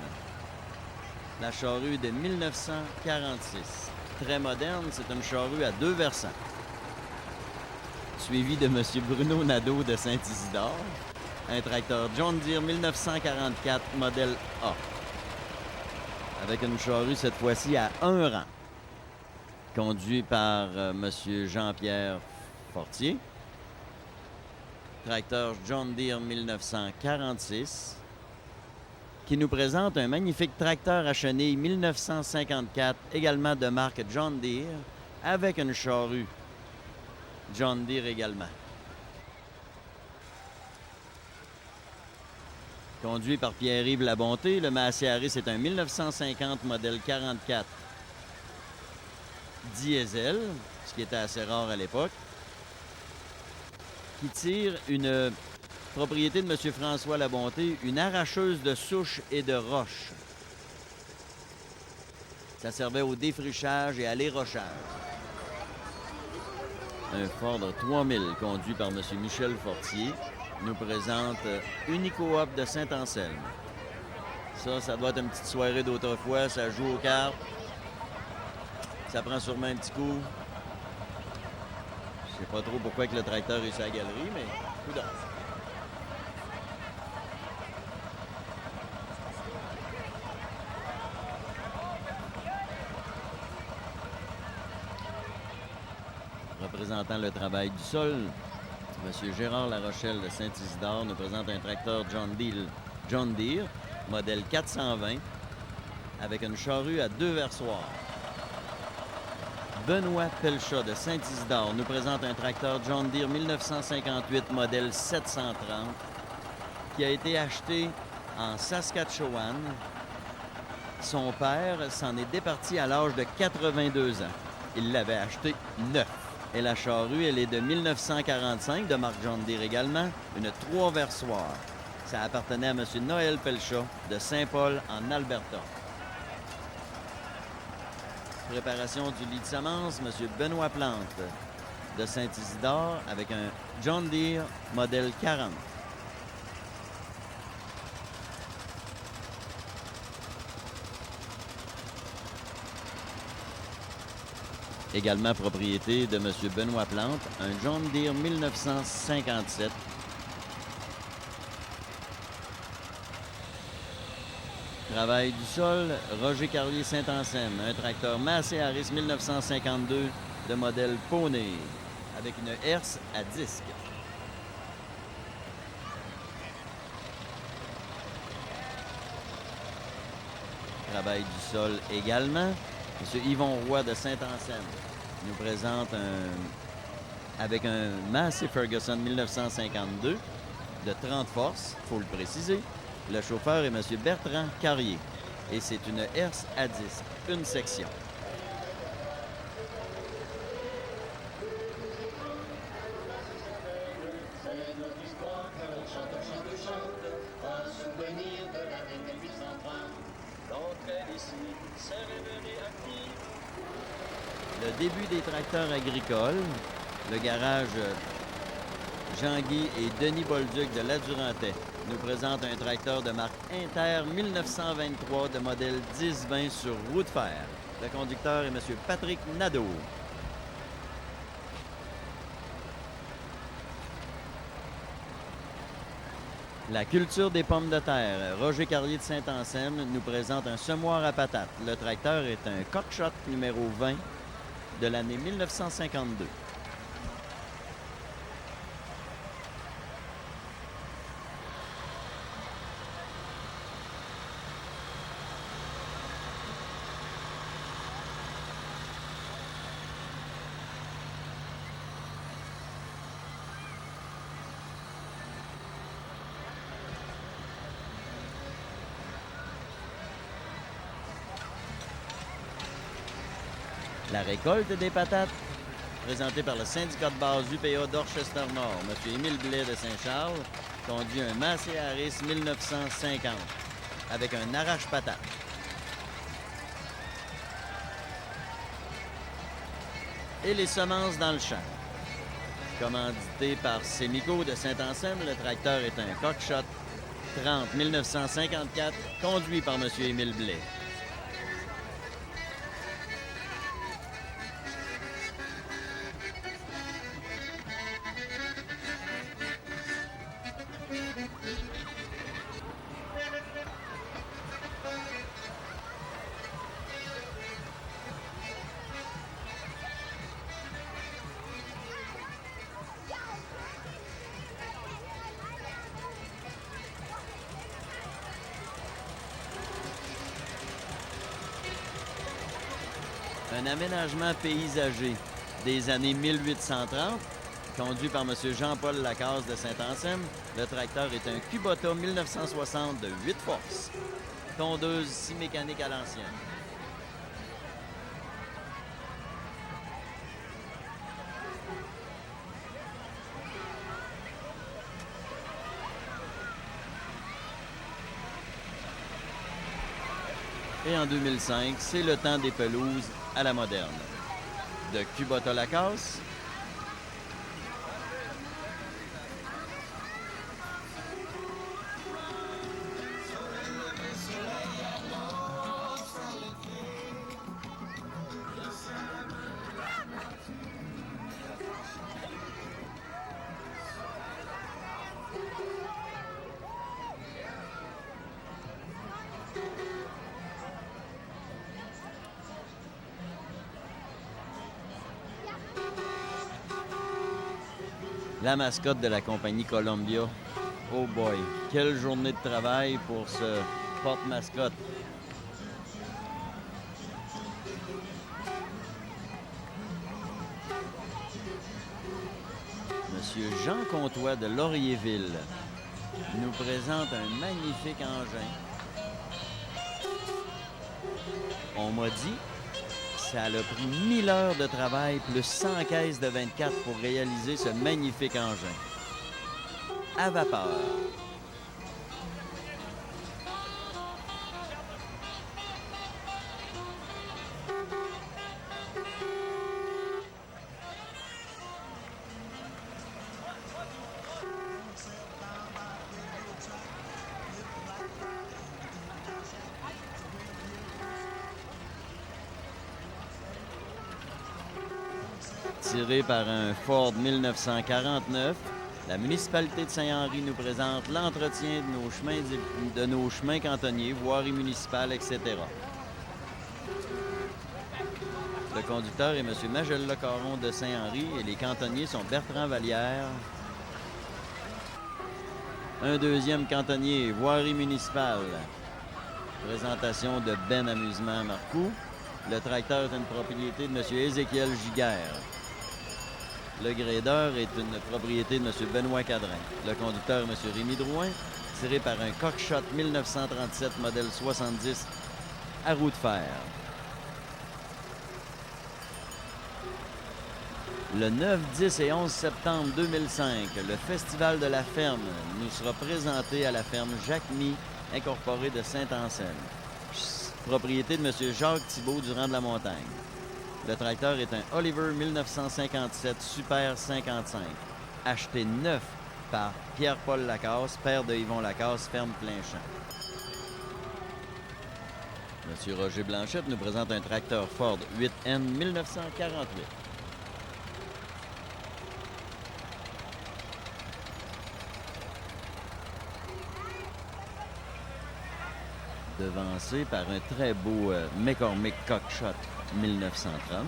La charrue de 1946. Très moderne, c'est une charrue à 2 versants. Suivi de M. Bruno Nadeau de Saint-Isidore, un tracteur John Deere 1944, modèle A. Avec une charrue cette fois-ci à 1 rang. Conduit par M. Jean-Pierre Fortier. Tracteur John Deere 1946, qui nous présente un magnifique tracteur à chenilles 1954, également de marque John Deere, avec une charrue John Deere également. Conduit par Pierre-Yves Labonté, le Massey-Harris est un 1950 modèle 44 diesel, ce qui était assez rare à l'époque, qui tire une propriété de M. François Labonté, une arracheuse de souches et de roches. Ça servait au défrichage et à l'érochage. Un Ford 3000 conduit par M. Michel Fortier nous présente Unicoop de Saint-Anselme. Ça doit être une petite soirée d'autrefois, ça joue aux cartes. Ça prend sûrement un petit coup. Je sais pas trop pourquoi que le tracteur est sur la galerie, mais coudonc. Représentant le travail du sol, M. Gérard Larochelle de Saint-Isidore nous présente un tracteur John Deere, modèle 420, avec une charrue à 2 versoirs. Benoît Pelchat de Saint-Isidore nous présente un tracteur John Deere 1958, modèle 730, qui a été acheté en Saskatchewan. Son père s'en est départi à l'âge de 82 ans. Il l'avait acheté neuf. Et la charrue, elle est de 1945, de marque John Deere également, une 3 versoirs. Ça appartenait à M. Noël Pelchat de Saint-Paul, en Alberta. Préparation du lit de semence, M. Benoît Plante de Saint-Isidore avec un John Deere modèle 40. Également propriété de M. Benoît Plante, un John Deere 1957. Travail du sol, Roger Carlier Saint-Anselme, un tracteur Massey-Harris 1952 de modèle Poney, avec une herse à disque. Travail du sol également. M. Yvon Roy de Saint-Anselme nous présente avec un Massey Ferguson 1952 de 30 forces, il faut le préciser. Le chauffeur est M. Bertrand Carrier et c'est une herse à disque, une section. Le début des tracteurs agricoles, le garage Jean-Guy et Denis Bolduc de Ladurantais nous présente un tracteur de marque Inter 1923 de modèle 1020 sur roue de fer. Le conducteur est M. Patrick Nadeau. La culture des pommes de terre. Roger Carlier de Saint-Anselme nous présente un semoir à patates. Le tracteur est un Cockshot numéro 20 de l'année 1952. La récolte des patates, présenté par le syndicat de base UPA d'Orchester-Nord, M. Émile Blais de Saint-Charles, conduit un Massey Harris 1950 avec un arrache-patate. Et les semences dans le champ. Commandité par Sémico de Saint-Anselme, le tracteur est un Cockshot 30 1954, conduit par M. Émile Blais. Un aménagement paysager des années 1830, conduit par M. Jean-Paul Lacasse de Saint-Anselme. Le tracteur est un Kubota 1960 de 8 forces. Tondeuse 6 mécanique à l'ancienne. Et en 2005, c'est le temps des pelouses à la moderne. De Kubota Lacasse, la mascotte de la compagnie Columbia. Oh boy, quelle journée de travail pour ce porte-mascotte. Monsieur Jean Comtois de Laurierville nous présente un magnifique engin. On m'a dit ça a pris 1000 heures de travail plus 100 caisses de 24 pour réaliser ce magnifique engin. À vapeur. Tiré par un Ford 1949, la municipalité de Saint-Henri nous présente l'entretien de nos chemins cantonniers, voiries municipales, etc. Le conducteur est M. Magella Caron de Saint-Henri et les cantonniers sont Bertrand Vallière. Un deuxième cantonnier, voirie municipale. Présentation de Ben Amusement Marcoux. Le tracteur est une propriété de M. Ézéchiel Giguère. Le gradeur est une propriété de M. Benoît Cadrin. Le conducteur est M. Rémi Drouin, tiré par un Cockshot 1937 modèle 70 à roue de fer. Le 9, 10 et 11 septembre 2005, le Festival de la Ferme nous sera présenté à la ferme Jacques-My, incorporée de Saint-Anselme. Propriété de M. Jacques Thibault du Rang de la Montagne. Le tracteur est un Oliver 1957 Super 55, acheté neuf par Pierre-Paul Lacasse, père de Yvon Lacasse, ferme Plein-Champ. M. Roger Blanchette nous présente un tracteur Ford 8N 1948. Devancé par un très beau McCormick Cockshot 1930.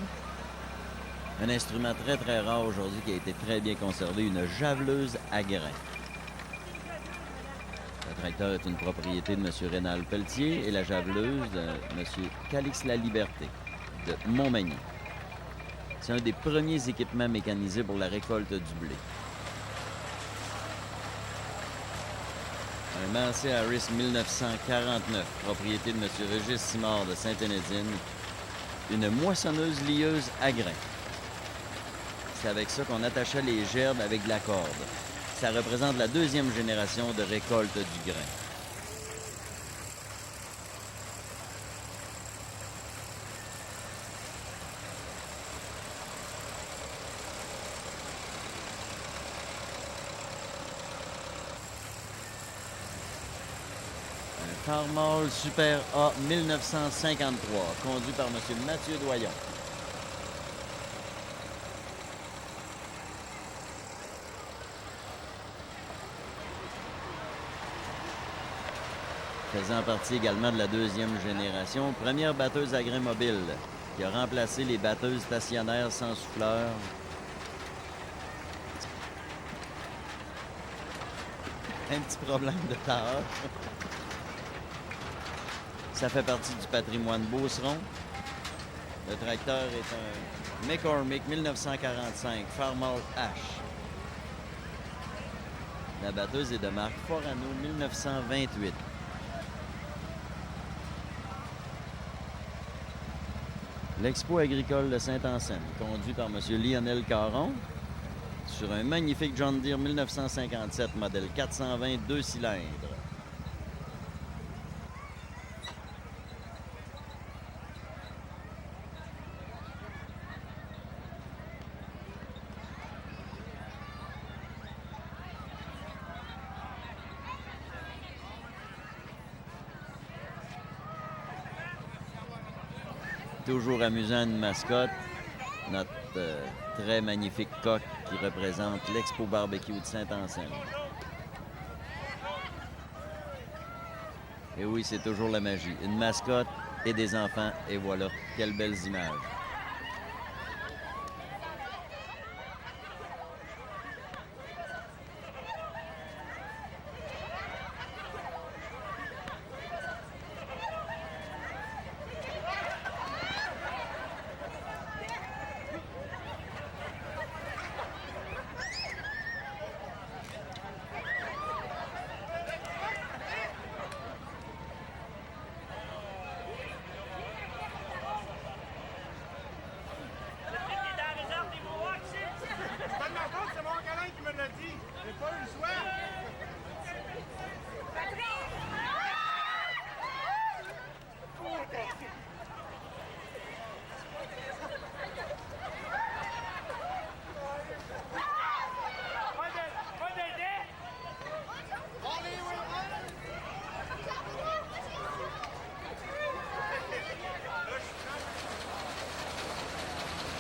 Un instrument très très rare aujourd'hui qui a été très bien conservé, une javeleuse à grains. Le tracteur est une propriété de M. Rénal Pelletier et la javeleuse de M. Calix La Liberté de Montmagny. C'est un des premiers équipements mécanisés pour la récolte du blé. Un Massey Harris 1949, propriété de M. Régis Simard de Sainte-Énédine. une moissonneuse-lieuse à grains. C'est avec ça qu'on attachait les gerbes avec de la corde. Ça représente la deuxième génération de récolte du grain. Farmall Super A 1953, conduit par M. Mathieu Doyon. Faisant partie également de la deuxième génération, première batteuse à grains mobile, qui a remplacé les batteuses stationnaires sans souffleur. Un petit problème de tâche. Ça fait partie du patrimoine Beauceron. Le tracteur est un McCormick 1945 Farmall H. La batteuse est de marque Forano 1928. L'Expo agricole de Saint-Anselme, conduit par M. Lionel Caron, sur un magnifique John Deere 1957, modèle 420, 2 cylindres. Toujours amusant, une mascotte, notre très magnifique coq qui représente l'Expo Barbecue de Saint-Anselme. Et oui, c'est toujours la magie. Une mascotte et des enfants, et voilà, quelles belles images.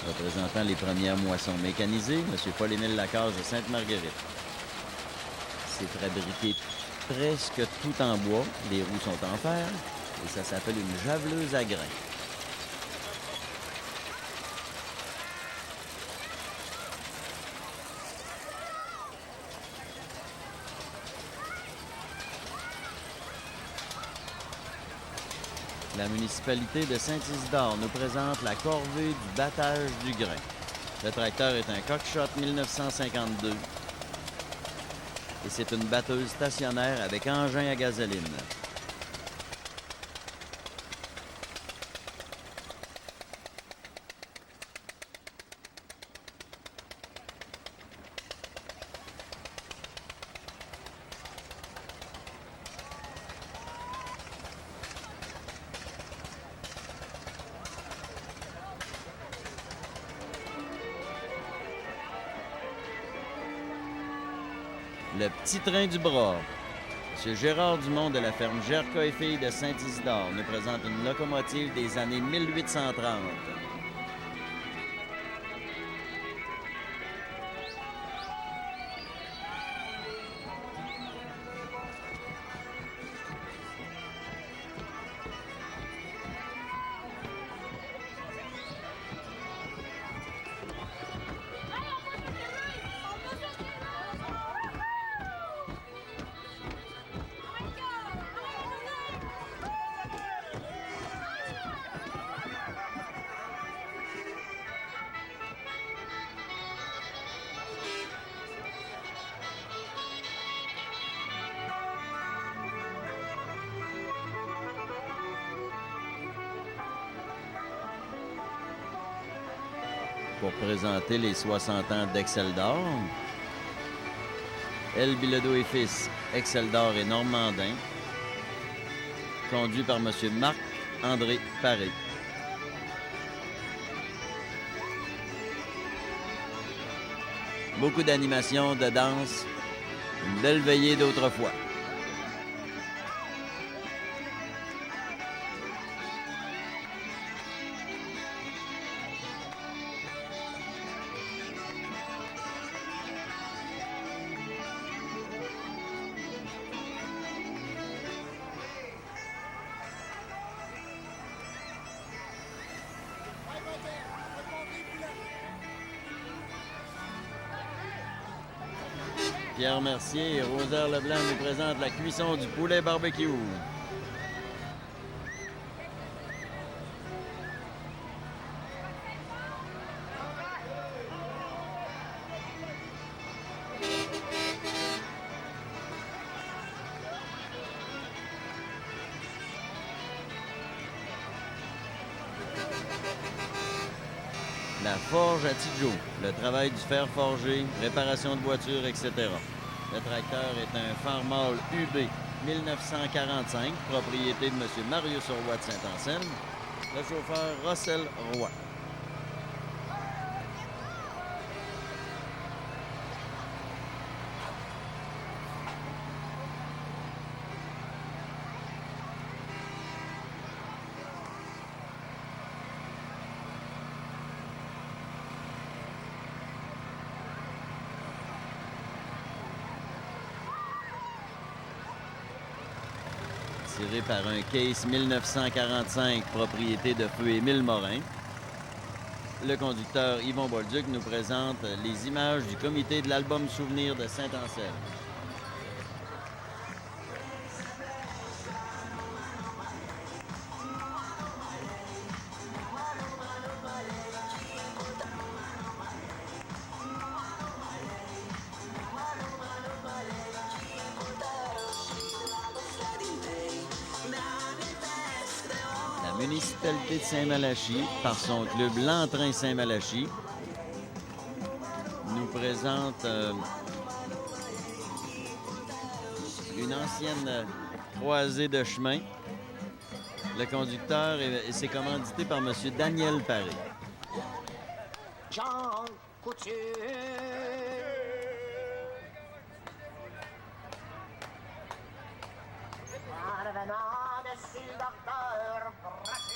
Représentant les premières moissons mécanisées, M. Paul-Émile Lacaze de Sainte-Marguerite. C'est fabriqué presque tout en bois. Les roues sont en fer et ça s'appelle une javeleuse à grains. La municipalité de Saint-Isidore nous présente la corvée du battage du grain. Le tracteur est un Cockshot 1952 et c'est une batteuse stationnaire avec engin à gasoline. Le petit train du bras. M. Gérard Dumont de la ferme Gerca et Filles de Saint-Isidore nous présente une locomotive des années 1830. pour présenter les 60 ans d'Exceldor. L. Bilodeau et fils, Exceldor et Normandin, conduit par M. Marc-André Paré. Beaucoup d'animation, de danse, une belle veillée d'autrefois. Pierre Mercier et Rosaire Leblanc nous présentent la cuisson du poulet barbecue. La forge à Tidjo, le travail du fer forgé, réparation de voitures, etc. Le tracteur est un Farmall UB 1945, propriété de M. Marius Roy de Saint-Anselme. Le chauffeur Russell Roy. Tiré par un Case 1945, propriété de feu Émile Morin. Le conducteur Yvon Bolduc nous présente les images du comité de l'album Souvenir de Saint-Anselme. La municipalité de Saint-Malachie, par son club L'Entrain Saint-Malachie, nous présente une ancienne croisée de chemin. Le conducteur c'est commandité par M. Daniel Paré. Jean Couture. En revenant dessus docteur Brasseur.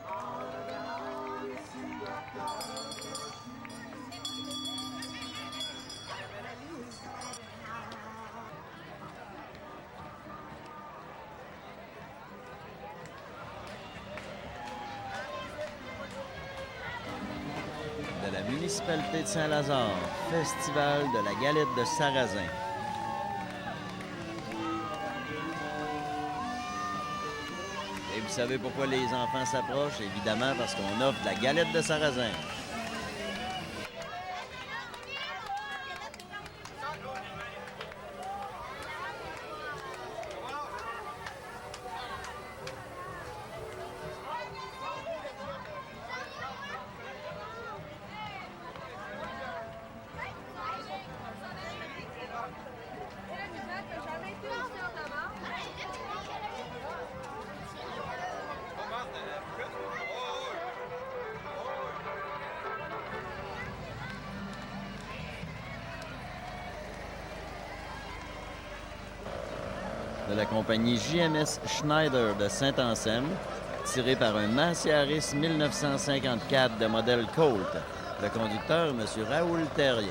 En revenant dessus docteur de la municipalité de Saint-Lazare, festival de la galette de sarrasin. Et vous savez pourquoi les enfants s'approchent? Évidemment parce qu'on offre de la galette de sarrasin. De la compagnie JMS Schneider de Saint-Anselme, tiré par un Massey-Harris 1954 de modèle Colt. Le conducteur, M. Raoul Terrien.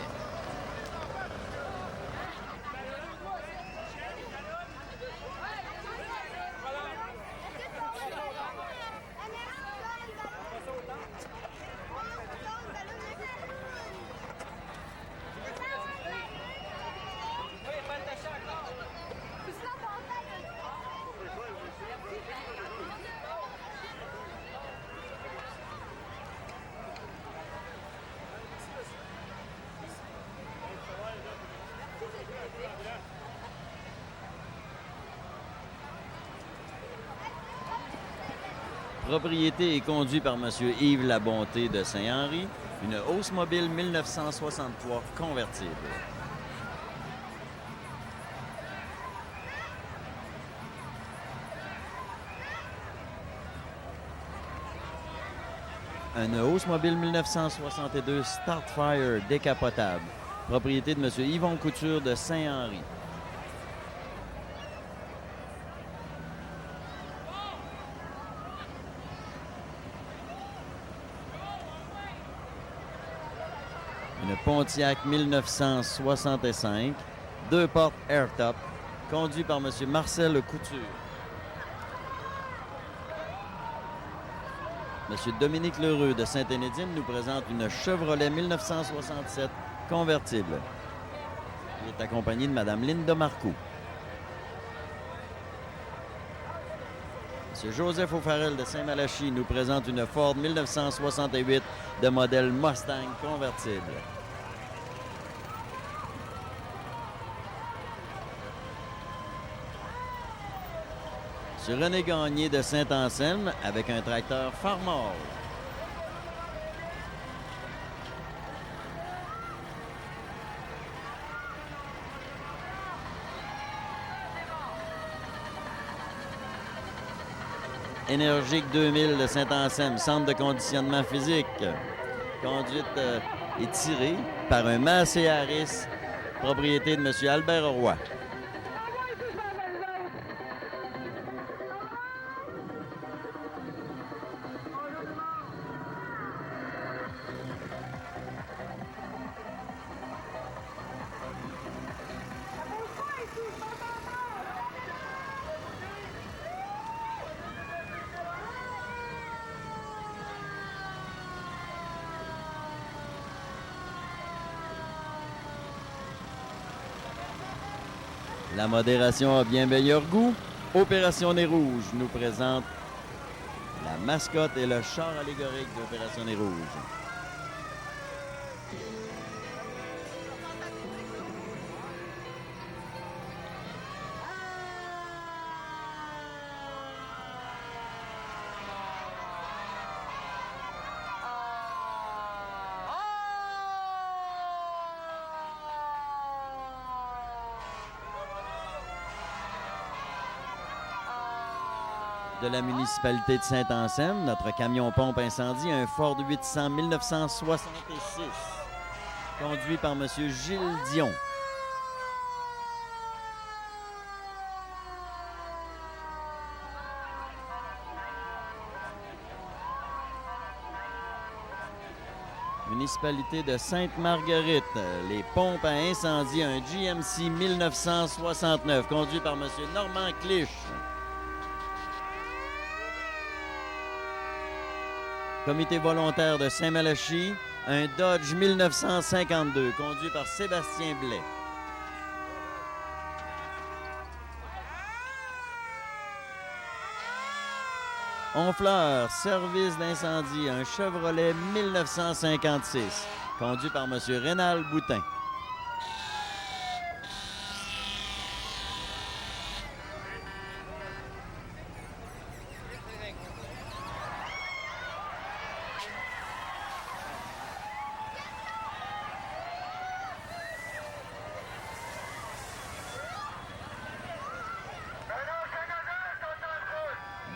Propriété et conduit par M. Yves Labonté de Saint-Henri, une Oldsmobile 1963 convertible. Une Oldsmobile 1962 Startfire décapotable, propriété de M. Yvon Couture de Saint-Henri. Une Pontiac 1965, 2 portes airtop, conduit par M. Marcel Couture. M. Dominique Lheureux de Saint-Énédine nous présente une Chevrolet 1967 convertible. Il est accompagné de Mme Linda Marcoux. M. Joseph O'Farrell de Saint-Malachie nous présente une Ford 1968 de modèle Mustang convertible. M. René Gagné de Saint-Anselme avec un tracteur Farmall. Énergique 2000 de Saint-Anselme, centre de conditionnement physique. Conduite et tirée par un Massey Harris, propriété de M. Albert Roy. La modération a bien meilleur goût. Opération Nez Rouge nous présente la mascotte et le char allégorique d'Opération Nez Rouge. De la municipalité de Saint-Anselme, notre camion-pompe incendie, un Ford 800 1966, conduit par M. Gilles Dion. Municipalité de Sainte-Marguerite, les pompes à incendie, un GMC 1969, conduit par M. Normand Clich. Comité volontaire de Saint-Malachie, un Dodge 1952, conduit par Sébastien Blais. Honfleur, service d'incendie, un Chevrolet 1956, conduit par M. Rénal Boutin.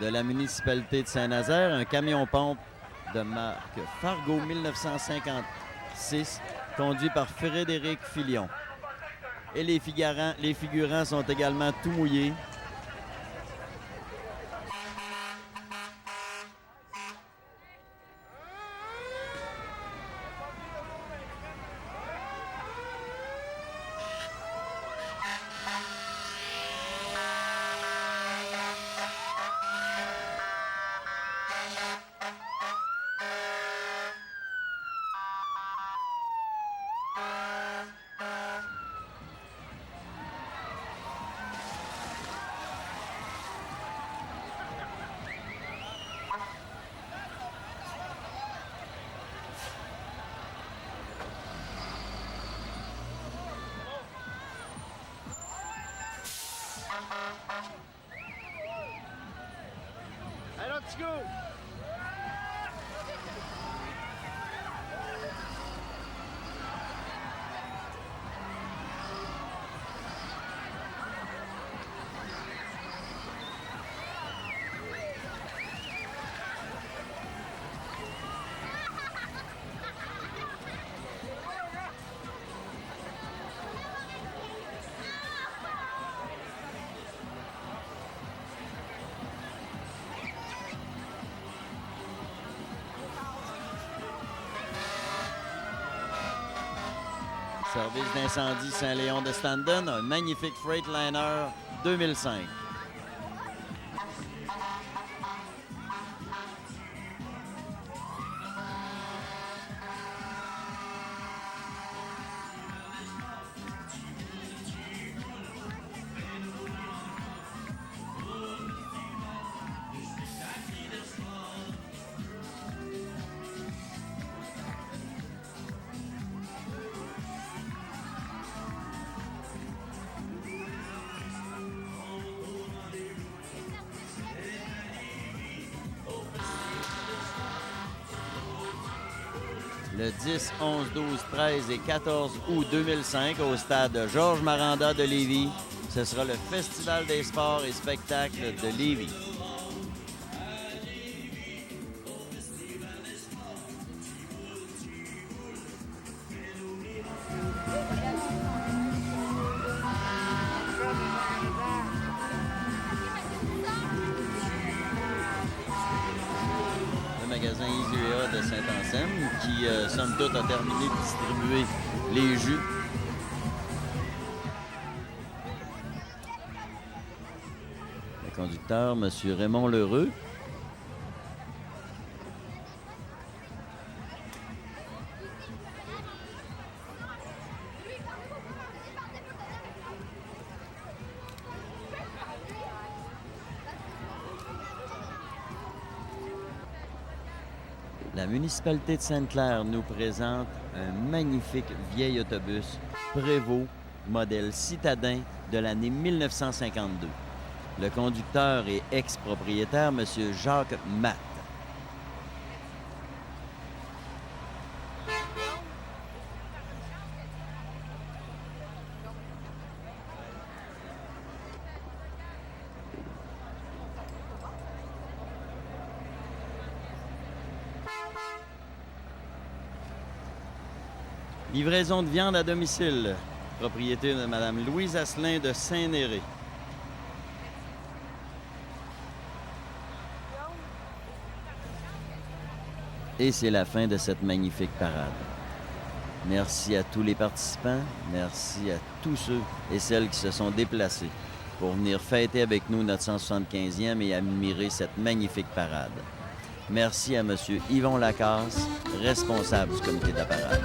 De la municipalité de Saint-Nazaire, un camion-pompe de marque Fargo 1956, conduit par Frédéric Filion. Et les figurants sont également tout mouillés. Allez, là, petit coup! Service d'incendie Saint-Léon de Standen, un magnifique Freightliner 2005. Le 10, 11, 12, 13 et 14 août 2005 au stade Georges Maranda de Lévis. Ce sera le Festival des sports et spectacles de Lévis. Le magasin IGA de Saint-Anselme qui, somme toute, a terminé de distribuer les jus. Le conducteur, M. Raymond Lheureux. La municipalité de Sainte-Claire nous présente un magnifique vieil autobus Prévost, modèle citadin de l'année 1952. Le conducteur et ex-propriétaire, M. Jacques Matt. Livraison de viande à domicile. Propriété de Mme Louise Asselin de Saint-Néré. Et c'est la fin de cette magnifique parade. Merci à tous les participants. Merci à tous ceux et celles qui se sont déplacés pour venir fêter avec nous notre 175e et admirer cette magnifique parade. Merci à M. Yvon Lacasse, responsable du comité de la parade.